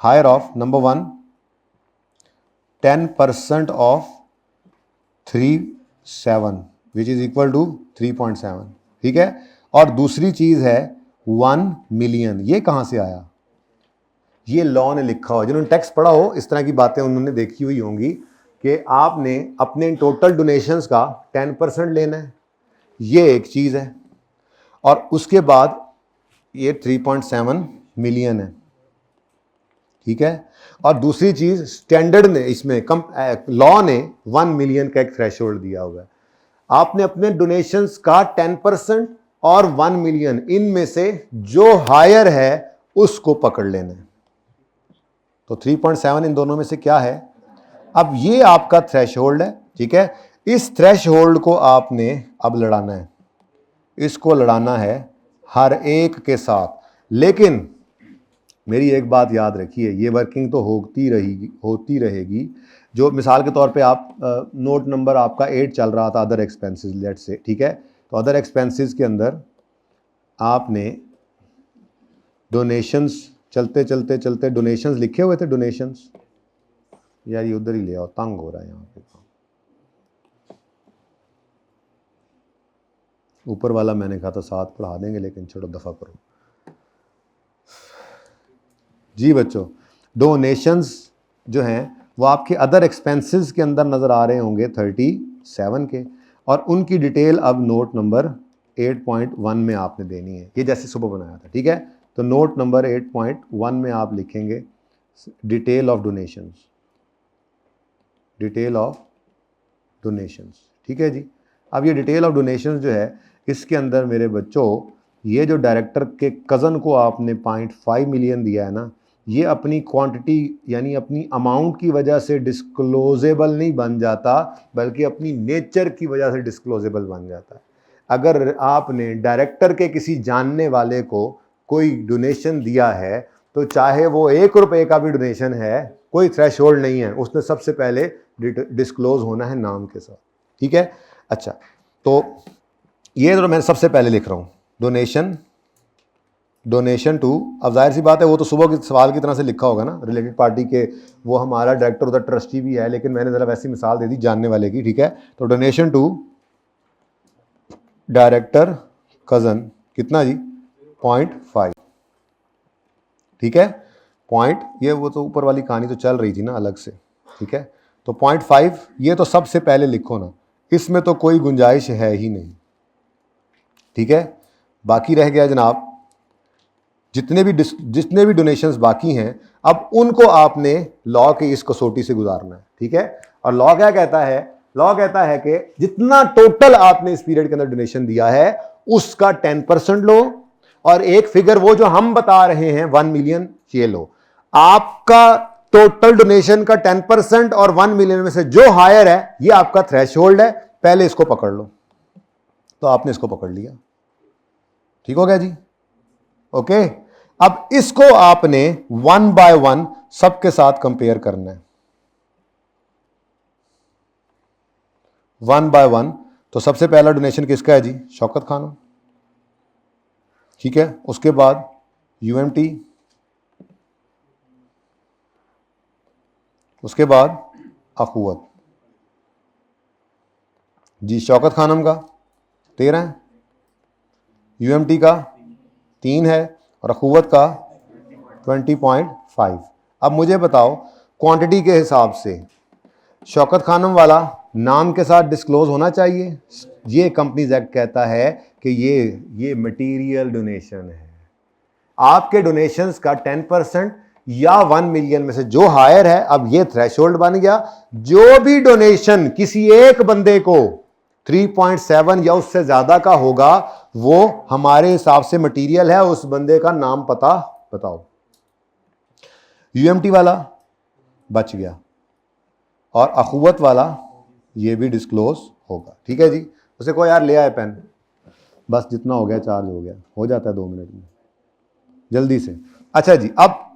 Speaker 1: हायर ऑफ नंबर 1 10% ऑफ 37 विच इज इक्वल टू 3.7, ठीक है। और दूसरी चीज है 1 मिलियन। ये कहां से आया? ये लॉ ने लिखा हो, जिन्होंने टैक्स पढ़ा हो इस तरह की बातें उन्होंने देखी हुई होंगी कि आपने अपने टोटल डोनेशंस का 10% लेना है, ये एक चीज है। और उसके बाद ये 3.7 मिलियन है, ठीक है। और दूसरी चीज स्टैंडर्ड ने इसमें लॉ ने 1 मिलियन का एक थ्रेशोल्ड दिया हुआ है। आपने अपने डोनेशंस का 10% और 1 मिलियन, इनमें से जो हायर है उसको पकड़ लेना है। तो 3.7 इन दोनों में से क्या है? अब ये आपका थ्रेशोल्ड है, ठीक है। इस थ्रेशोल्ड को आपने अब लड़ाना है, इसको लड़ाना है हर एक के साथ। लेकिन मेरी एक बात याद रखिए, ये वर्किंग तो होती रहेगी। जो मिसाल के तौर पे आप नोट नंबर आपका 8 चल रहा था, अदर एक्सपेंसेस लेट्स से, ठीक है। तो अदर एक्सपेंसेस के अंदर आपने डोनेशंस चलते चलते चलते डोनेशंस लिखे हुए थे, डोनेशंस, यार ये उधर ही ले आओ, तंग हो रहा है यहाँ पे। ऊपर वाला मैंने कहा था साथ पढ़ा देंगे, लेकिन छोड़ो दफा करो जी बच्चों। डोनेशंस जो हैं वो आपके अदर एक्सपेंसेस के अंदर नज़र आ रहे होंगे 37 के, और उनकी डिटेल अब नोट नंबर 8.1 में आपने देनी है, ये जैसे सुबह बनाया था, ठीक है। तो नोट नंबर 8.1 में आप लिखेंगे detail of donations, detail of donations, ठीक है जी। अब ये डिटेल ऑफ डोनेशंस जो है, इसके अंदर मेरे बच्चों ये जो डायरेक्टर के कज़न को आपने 0.5 मिलियन दिया है ना, ये अपनी क्वांटिटी यानी अपनी अमाउंट की वजह से डिस्क्लोजेबल नहीं बन जाता, बल्कि अपनी नेचर की वजह से डिस्क्लोजेबल बन जाता है। अगर आपने डायरेक्टर के किसी जानने वाले को कोई डोनेशन दिया है, तो चाहे वो 1 रुपये का भी डोनेशन है, कोई थ्रेशोल्ड नहीं है, उसने सबसे पहले डिस्क्लोज होना है नाम के साथ, ठीक है। अच्छा, तो ये तो मैं सबसे पहले लिख रहा हूँ डोनेशन टू। अब जाहिर सी बात है वो तो सुबह के सवाल की तरह से लिखा होगा ना, रिलेटेड पार्टी के, वो हमारा डायरेक्टर उधर ट्रस्टी भी है, लेकिन मैंने ज़रा वैसी मिसाल दे दी जानने वाले की, ठीक है। तो डोनेशन टू डायरेक्टर कज़न कितना जी? 0.5, ठीक है। पॉइंट, ये वो तो ऊपर वाली कहानी तो चल रही थी ना अलग से, ठीक है। तो 0.5 ये तो सबसे पहले लिखो ना, इसमें तो कोई गुंजाइश है ही नहीं, ठीक है। बाकी रह गया जनाब जितने भी डोनेशंस बाकी हैं, अब उनको आपने लॉ की इस कसौटी से गुजारना है, ठीक है। और लॉ क्या कहता है? लॉ कहता है कि जितना टोटल आपने इस पीरियड के अंदर डोनेशन दिया है उसका 10% लो, और एक फिगर वो जो हम बता रहे हैं 1 मिलियन ये लो। आपका टोटल डोनेशन का 10% और 1 मिलियन में से जो हायर है ये आपका थ्रेशोल्ड है, पहले इसको पकड़ लो। तो आपने इसको पकड़ लिया, ठीक हो गया जी, ओके। अब इसको आपने 1 बाय 1 सबके साथ कंपेयर करना है, 1 बाय 1। तो सबसे पहला डोनेशन किसका है जी? शौकत खान। ठीक है। उसके बाद यूएमटी, उसके बाद अखुवत। जी शौकत खानम का 13 है, यूएमटी का 3 है और अखुवत का 20.5। अब मुझे बताओ क्वांटिटी के हिसाब से शौकत खानम वाला नाम के साथ डिस्क्लोज होना चाहिए। ये कंपनीज एक्ट कहता है कि ये मटेरियल डोनेशन है। आपके डोनेशंस का 10% या 1 मिलियन में से जो हायर है, अब ये थ्रेशोल्ड बन गया। जो भी डोनेशन किसी एक बंदे को 3.7 या उससे ज्यादा का होगा वो हमारे हिसाब से मटेरियल है। उस बंदे का नाम पता बताओ। यूएमटी वाला बच गया और अखुवत वाला ये भी डिस्क्लोज होगा। ठीक है जी। उसे कोई यार ले आए पेन, बस जितना हो गया चार्ज हो जाता है 2 मिनट में जल्दी से। अच्छा जी, अब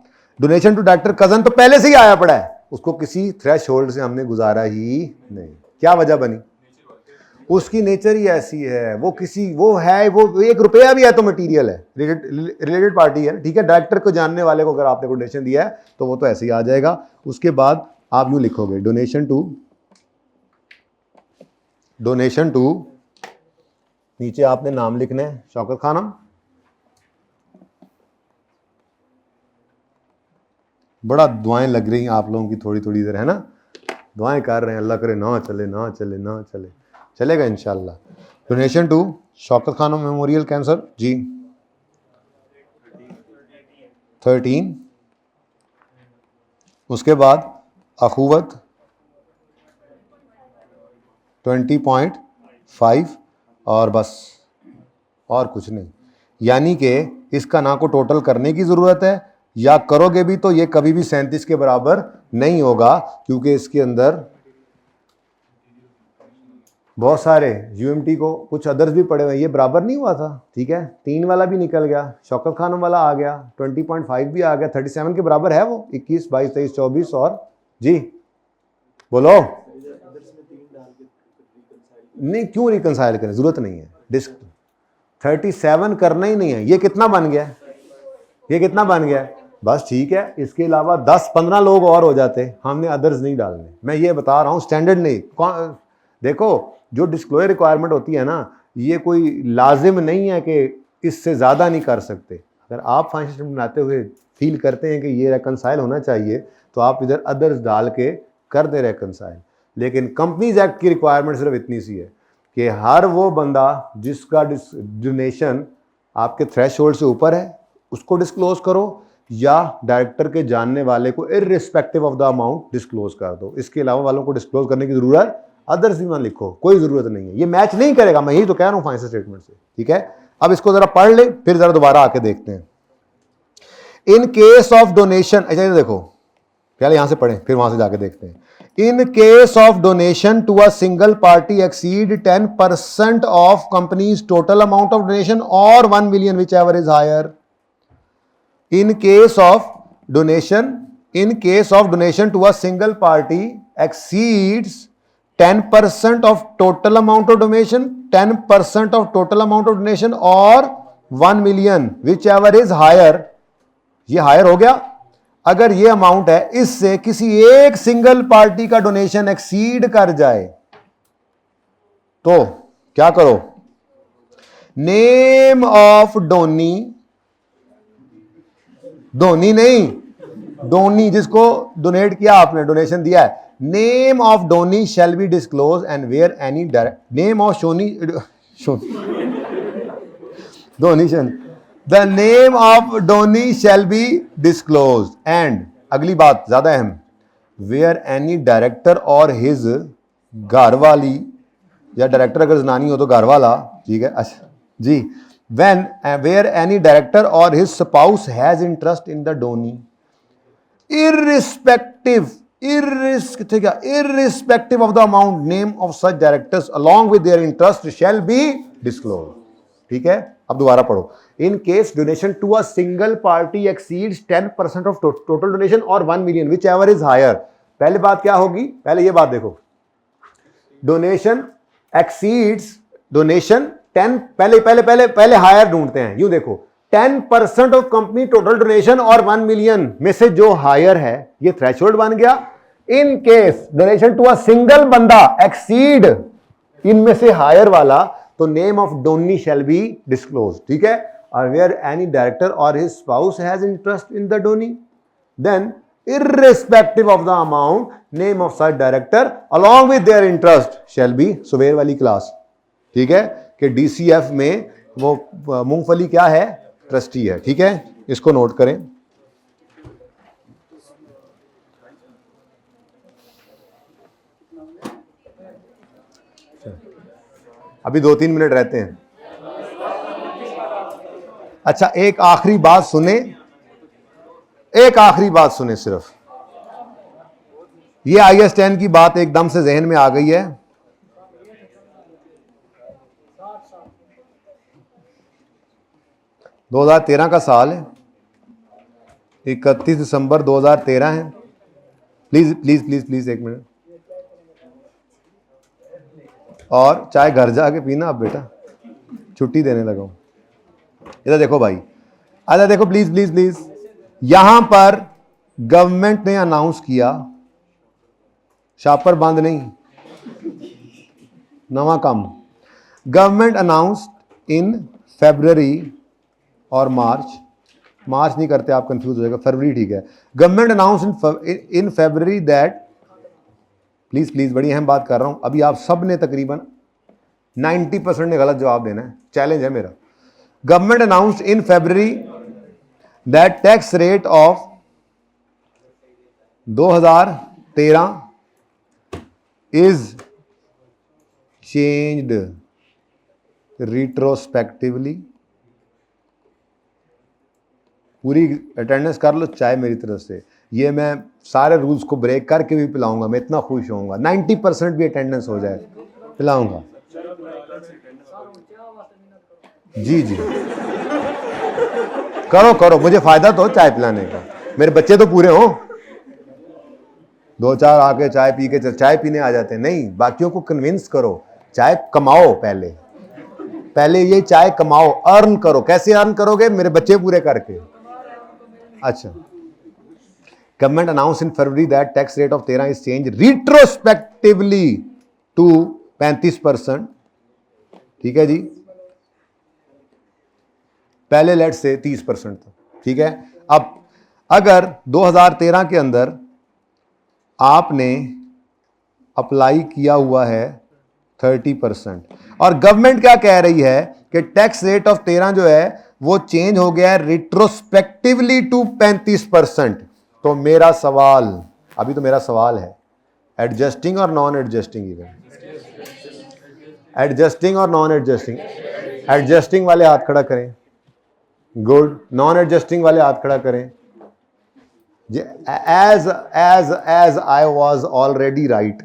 Speaker 1: डोनेशन टू डायरेक्टर कजन तो पहले से ही आया पड़ा है, उसको किसी थ्रेश होल्ड से हमने गुजारा ही नहीं। क्या वजह बनी? उसकी नेचर ही ऐसी है। वो 1 रुपया भी है तो मटीरियल है, रिलेटेड पार्टी है। ठीक है। डायरेक्टर को जानने वाले को अगर आपने डोनेशन दिया है तो वो तो ऐसे ही आ जाएगा। उसके बाद आप यूं लिखोगे डोनेशन टू नीचे आपने नाम लिखना है शौकत खानम। बड़ा दुआएं लग रही हैं आप लोगों की थोड़ी थोड़ी देर, है ना? दुआएं कर रहे हैं, अल्लाह करे ना चले, चलेगा इंशाल्लाह। Donation to Shaukat Khanum memorial cancer जी 13। उसके बाद अखुवत 20.5 और बस और कुछ नहीं। यानी कि इसका ना को टोटल करने की ज़रूरत है, या करोगे भी तो ये कभी भी 37 के बराबर नहीं होगा, क्योंकि इसके अंदर बहुत सारे यूएमटी को कुछ अदर्स भी पड़े हुए हैं। ये बराबर नहीं हुआ था। ठीक है। 3 वाला भी निकल गया, शौकत खानम वाला आ गया, 20.5 भी आ गया, 37 के बराबर है वो। 21, 22, 23, 24 और जी बोलो नहीं, क्यों रिकंसाइल करें? जरूरत नहीं है। डिस्क 37 करना ही नहीं है। ये कितना बन गया? बस ठीक है। इसके अलावा 10-15 लोग और हो जाते, हमने अदर्स नहीं डालने। मैं ये बता रहा हूं, स्टैंडर्ड नहीं। देखो जो डिस्क्लोजर रिक्वायरमेंट होती है ना, ये कोई लाजिम नहीं है कि इससे ज़्यादा नहीं कर सकते। अगर आप फाइनेंशियल स्टेटमेंट बनाते हुए फील करते हैं कि ये रिकंसाइल होना चाहिए तो आप इधर अदर्स डाल के कर दे रिकंसाइल। लेकिन कंपनीज एक्ट की रिक्वायरमेंट सिर्फ इतनी सी है कि हर वो बंदा जिसका डोनेशन आपके थ्रेशोल्ड से ऊपर है उसको डिस्क्लोज करो, या डायरेक्टर के जानने वाले को irrespective of the amount disclose कर दो। इसके अलावा वालों को डिस्क्लोज करने की जरूरत अदर्स भी मत लिखो, कोई जरूरत नहीं है। ये मैच नहीं करेगा, मैं यही तो कह रहा हूं फाइनेंशियल स्टेटमेंट से। ठीक है। अब इसको जरा पढ़ ले, फिर जरा दोबारा आके देखते हैं। इन केस ऑफ डोनेशन, अच्छा देखो पहले यहां से पढ़ें फिर वहां से जाके देखते हैं। In case of donation to a single party exceed 10% of company's total amount of donation or 1 million, whichever is higher. In case of donation to a single party exceeds 10% of total amount of donation, 10% of total amount of donation or 1 million, whichever is higher. ये higher हो गया। अगर ये amount है इससे किसी एक single party का डोनेशन एक्सीड कर जाए तो क्या करो? नेम ऑफ डोनी नहीं, डोनी जिसको डोनेट किया आपने, डोनेशन दिया है, name of donee shall be disclose and where any direct name of donation the name of donee shall be disclose and, अगली बात ज्यादा अहम, वेयर एनी डायरेक्टर और हिज घर वाली, या डायरेक्टर अगर जनानी हो तो घर वाला। ठीक है। अच्छा जी। व्हेन वेयर एनी डायरेक्टर और his spouse has interest in the Downey, irrespective of the amount, name of such directors along with their interest shall be disclosed. ठीक है। अब दोबारा पढ़ो। In case donation to a single party exceeds 10% of total donation or 1 million, whichever is higher. पहले बात क्या होगी? पहले ये बात देखो, डोनेशन एक्सीड्स डोनेशन 10, पहले हायर ढूंढते हैं। यूं देखो, 10% ऑफ कंपनी टोटल डोनेशन और 1 मिलियन में से जो हायर है, ये थ्रेशोल्ड बन गया। In case donation to a single बंदा एक्सीड इनमें से हायर वाला, तो name of donee shall be disclose, ठीक है। और वेयर एनी डायरेक्टर और his spouse has interest in the donee, then irrespective of the amount, name of such director along with their interest shall be, सुबेर वाली class, ठीक है, कि DCF में वो मूंगफली क्या है, ट्रस्टी है, ठीक है, इसको नोट करें। अभी 2-3 मिनट रहते हैं। अच्छा, एक आखिरी बात सुने, एक आखिरी बात सुने सिर्फ, ये IS 10 की बात एकदम से जहन में आ गई है। दो 2013 का साल है, 31 दिसंबर 2013 है। प्लीज प्लीज प्लीज प्लीज एक मिनट, और चाय घर जाके पीना अब बेटा, छुट्टी देने लगा हूं। इधर देखो भाई, इधर देखो प्लीज प्लीज प्लीज। यहां पर गवर्नमेंट ने अनाउंस किया, शापर बंद नहीं, नवा काम, गवर्नमेंट अनाउंस्ड इन फरवरी और मार्च नहीं करते आप, कंफ्यूज हो जाएगा, फरवरी ठीक है। Government announced in February that, please please बड़ी अहम बात कर रहा हूं, अभी आप सब ने तकरीबन 90% ने गलत जवाब देना है, चैलेंज है मेरा। Government announced in February that tax rate of 2013 is changed retrospectively. पूरी अटेंडेंस कर लो चाहे मेरी तरफ से, ये मैं सारे रूल्स को ब्रेक करके भी पिलाऊंगा, मैं इतना खुश होऊंगा, 90% भी अटेंडेंस हो जाए पिलाऊंगा। जी जी करो करो, मुझे फायदा तो चाय पिलाने का, मेरे बच्चे तो पूरे हों, 2-4 आके चाय पी के चाय पीने आ जाते हैं, नहीं, बाकियों को कन्विंस करो, चाय कमाओ, पहले ये चाय कमाओ, अर्न करो। कैसे अर्न करोगे, मेरे बच्चे पूरे करके। अच्छा, government announce in February that tax rate of 13 is change retrospectively to 35%, ठीक है जी, पहले लेट से 30% था, ठीक है। अब अगर 2013 के अंदर आपने अप्लाई किया हुआ है 30%, और गवर्नमेंट क्या कह रही है कि टैक्स रेट ऑफ 13 जो है वो चेंज हो गया है रिट्रोस्पेक्टिवली टू 35%, तो मेरा सवाल, अभी तो मेरा सवाल है, एडजस्टिंग और नॉन एडजस्टिंग इवेंट, एडजस्टिंग और नॉन एडजस्टिंग, एडजस्टिंग वाले हाथ खड़ा करें, गुड, नॉन एडजस्टिंग वाले हाथ खड़ा करें। As I was already right,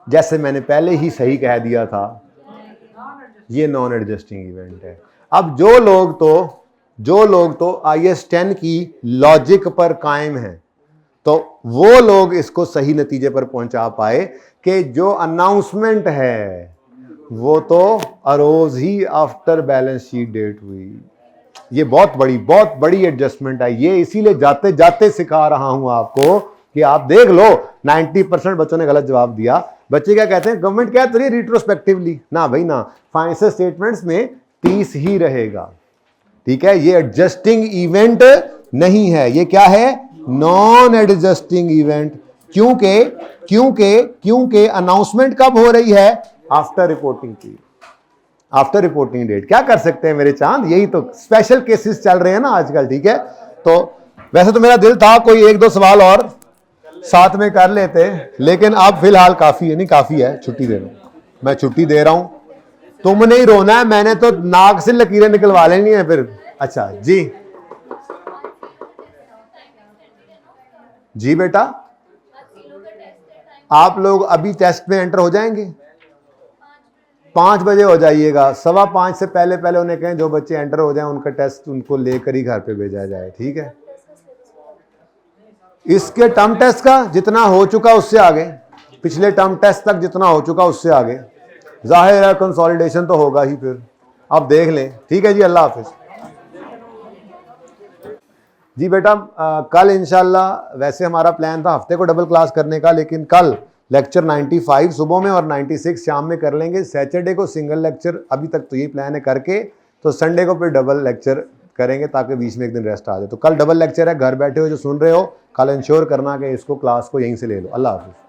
Speaker 1: जैसे मैंने पहले ही सही कह दिया था, ये नॉन एडजस्टिंग इवेंट है। अब जो लोग तो IS 10 की लॉजिक पर कायम हैं, तो वो लोग इसको सही नतीजे पर पहुंचा पाए कि जो अनाउंसमेंट है वो तो अरोज ही आफ्टर बैलेंस शीट डेट हुई। ये बहुत बड़ी एडजस्टमेंट है, ये इसीलिए जाते जाते सिखा रहा हूं आपको कि आप देख लो, 90% बच्चों ने गलत जवाब दिया। बच्चे क्या कहते हैं, गवर्नमेंट क्या कहती है रिट्रोस्पेक्टिवली, ना भाई ना, फाइनेंशियल स्टेटमेंट्स में 30 ही रहेगा, ठीक है। ये एडजस्टिंग इवेंट नहीं है, ये क्या है, नॉन एडजस्टिंग इवेंट। क्योंकि अनाउंसमेंट कब हो रही है, after reporting period, after reporting date. क्या कर सकते हैं मेरे चांद, यही तो स्पेशल केसेस चल रहे हैं ना आजकल, ठीक है। तो वैसे तो मेरा दिल था कोई 1-2 सवाल और साथ में कर लेते, लेकिन अब फिलहाल काफी है, नहीं काफी है, छुट्टी दे रहा हूं, मैं छुट्टी दे रहा हूं, तुम नहीं रोना है, मैंने तो नाक से लकीरें निकलवा लेनी है फिर। अच्छा जी जी बेटा, आप लोग अभी टेस्ट में एंटर हो जाएंगे, 5 बजे हो जाइएगा, 5:15 से पहले उन्हें कहें जो बच्चे एंटर हो जाएं उनका टेस्ट उनको लेकर ही घर पे भेजा जाए, ठीक है। इसके टर्म टेस्ट का जितना हो चुका उससे आगे, पिछले टर्म टेस्ट तक जितना हो चुका उससे आगे, जाहिर है कंसोलिडेशन तो होगा ही फिर, अब देख लें, ठीक है जी, अल्लाह हाफिज। जी बेटा कल इंशाल्लाह, वैसे हमारा प्लान था हफ्ते को डबल क्लास करने का, लेकिन कल लेक्चर 95 सुबह में और 96 शाम में कर लेंगे। सैटरडे को सिंगल लेक्चर, अभी तक तो यही प्लान है करके, तो संडे को फिर डबल लेक्चर करेंगे ताकि बीच में एक दिन रेस्ट आ जाए। तो कल डबल लेक्चर है, घर बैठे हुए जो सुन रहे हो कल इंश्योर करना कि इसको क्लास को यहीं से ले लो। अल्लाह हाफिज़।